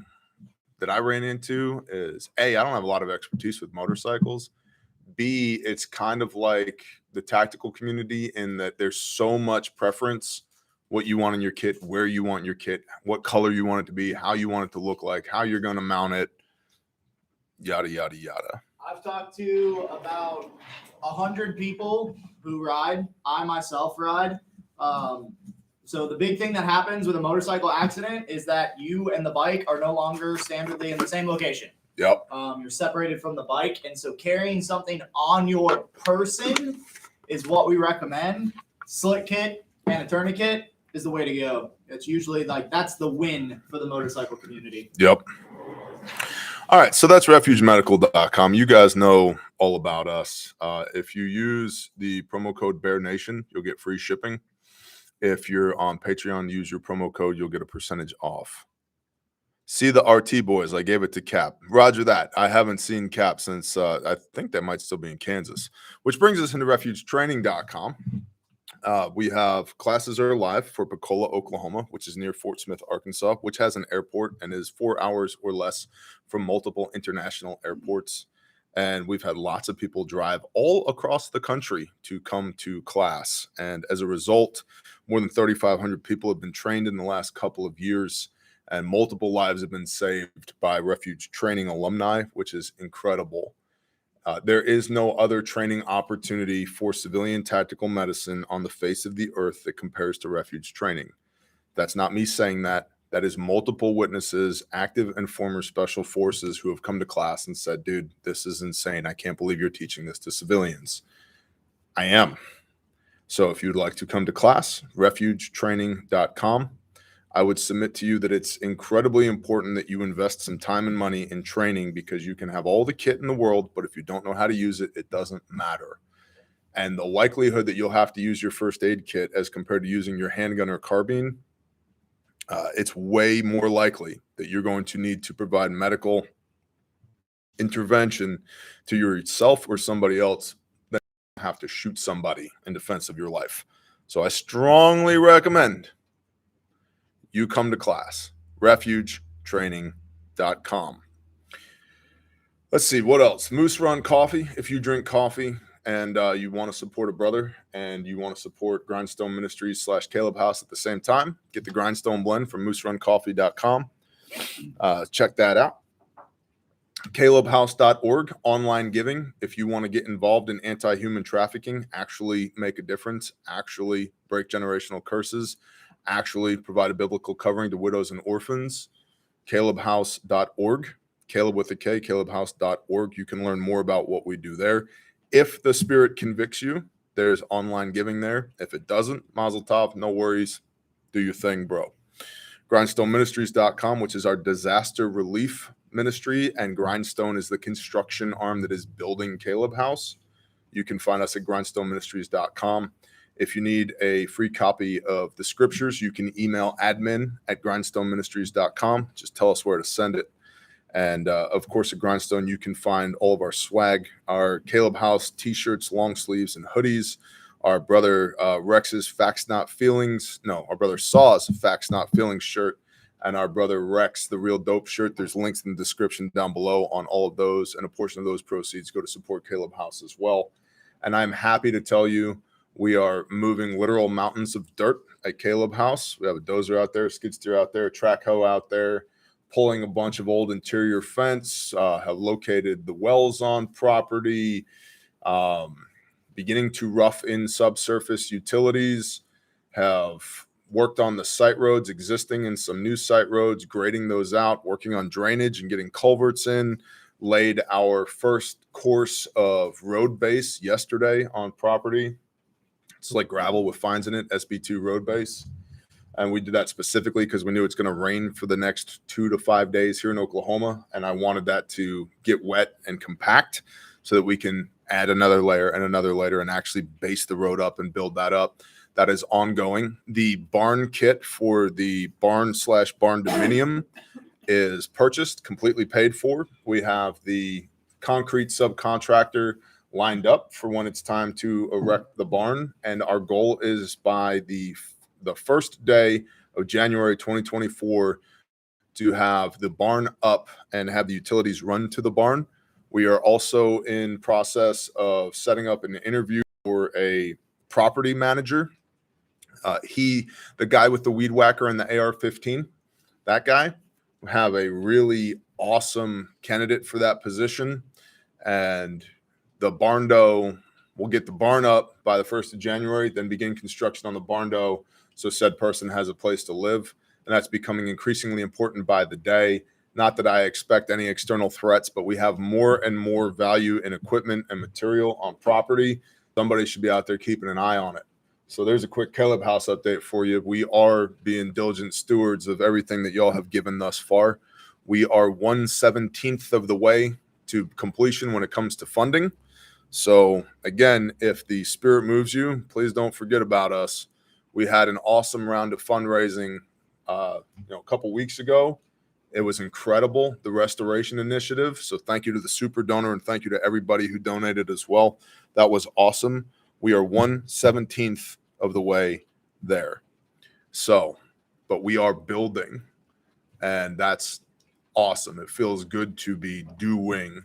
that I ran into is, A, I don't have a lot of expertise with motorcycles. B, it's kind of like the tactical community in that there's so much preference, what you want in your kit, where you want your kit, what color you want it to be, how you want it to look like, how you're going to mount it, yada, yada, yada. I've talked to about 100 people who ride. I myself ride. So the big thing that happens with a motorcycle accident is that you and the bike are no longer standardly in the same location. Yep. You're separated from the bike. And so carrying something on your person is what we recommend. Slick kit and a tourniquet is the way to go. It's usually that's the win for the motorcycle community. Yep. All right. So that's refugemedical.com. You guys know all about us. If you use the promo code BearNation, you'll get free shipping. If you're on Patreon, use your promo code, you'll get a percentage off. See the RT boys. I gave it to Cap. Roger that. I haven't seen Cap since I think they might still be in Kansas, which brings us into refugetraining.com. We have classes are live for Pecola, Oklahoma, which is near Fort Smith, Arkansas, which has an airport and is 4 hours or less from multiple international airports. And we've had lots of people drive all across the country to come to class. And as a result, more than 3,500 people have been trained in the last couple of years, and multiple lives have been saved by Refuge Training alumni, which is incredible. There is no other training opportunity for civilian tactical medicine on the face of the earth that compares to Refuge Training. That's not me saying that. That is multiple witnesses, active and former special forces, who have come to class and said, dude, this is insane. I can't believe you're teaching this to civilians. I am. So if you'd like to come to class, refugetraining.com. I would submit to you that it's incredibly important that you invest some time and money in training, because you can have all the kit in the world, but if you don't know how to use it, it doesn't matter. And the likelihood that you'll have to use your first aid kit as compared to using your handgun or carbine, it's way more likely that you're going to need to provide medical intervention to yourself or somebody else than have to shoot somebody in defense of your life. So I strongly recommend you come to class, refugetraining.com. Let's see, what else? Moose Run Coffee. If you drink coffee and you want to support a brother and you want to support Grindstone Ministries / Caleb House at the same time, get the Grindstone blend from mooseruncoffee.com. Check that out. CalebHouse.org, online giving. If you want to get involved in anti-human trafficking, actually make a difference, actually break generational curses, actually provide a biblical covering to widows and orphans, CalebHouse.org. Caleb with a K, calebhouse.org. You can learn more about what we do there. If the Spirit convicts you, there's online giving there. If it doesn't, mazel tov, no worries. Do your thing, bro. GrindstoneMinistries.com, which is our disaster relief ministry, and Grindstone is the construction arm that is building Caleb House. You can find us at GrindstoneMinistries.com. If you need a free copy of the scriptures, you can email admin@GrindstoneMinistries.com. Just tell us where to send it. And of course, at Grindstone, you can find all of our swag, our Caleb House t-shirts, long sleeves, and hoodies. Our brother Rex's Facts Not Feelings. No, our brother Saw's Facts Not Feelings shirt. And our brother Rex, the Real Dope shirt. There's links in the description down below on all of those. And a portion of those proceeds go to support Caleb House as well. And I'm happy to tell you we are moving literal mountains of dirt at Caleb House. We have a dozer out there, a skid steer out there, a track hoe out there, pulling a bunch of old interior fence, have located the wells on property, beginning to rough in subsurface utilities, have worked on the site roads existing and some new site roads, grading those out, working on drainage and getting culverts in, laid our first course of road base yesterday on property. It's like gravel with fines in it, SB2 road base. And we did that specifically because we knew it's going to rain for the next 2 to 5 days here in Oklahoma. And I wanted that to get wet and compact so that we can add another layer and another layer and actually base the road up and build that up. That is ongoing. The barn kit for the barn/barn dominium is purchased, completely paid for. We have the concrete subcontractor lined up for when it's time to erect the barn. And our goal is by the first day of January 2024 to have the barn up and have the utilities run to the barn. We are also in process of setting up an interview for a property manager. The guy with the weed whacker and the AR-15, that guy, we have a really awesome candidate for that position. And the barn dough, we'll get the barn up by the 1st of January, then begin construction on the barn dough so said person has a place to live. And that's becoming increasingly important by the day. Not that I expect any external threats, but we have more and more value in equipment and material on property. Somebody should be out there keeping an eye on it. So there's a quick Caleb House update for you. We are being diligent stewards of everything that y'all have given thus far. We are 1/17th of the way to completion when it comes to funding. So again, if the Spirit moves you, please don't forget about us. We had an awesome round of fundraising a couple weeks ago. It was incredible, the restoration initiative. So thank you to the super donor and thank you to everybody who donated as well. That was awesome. We are 1/17th of the way there. So, but we are building, and that's awesome. It feels good to be doing,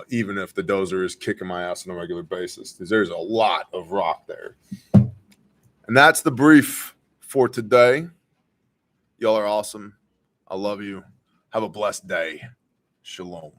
even if the dozer is kicking my ass on a regular basis, because there's a lot of rock there. And that's the brief for today. Y'all are awesome. I love you. Have a blessed day. Shalom.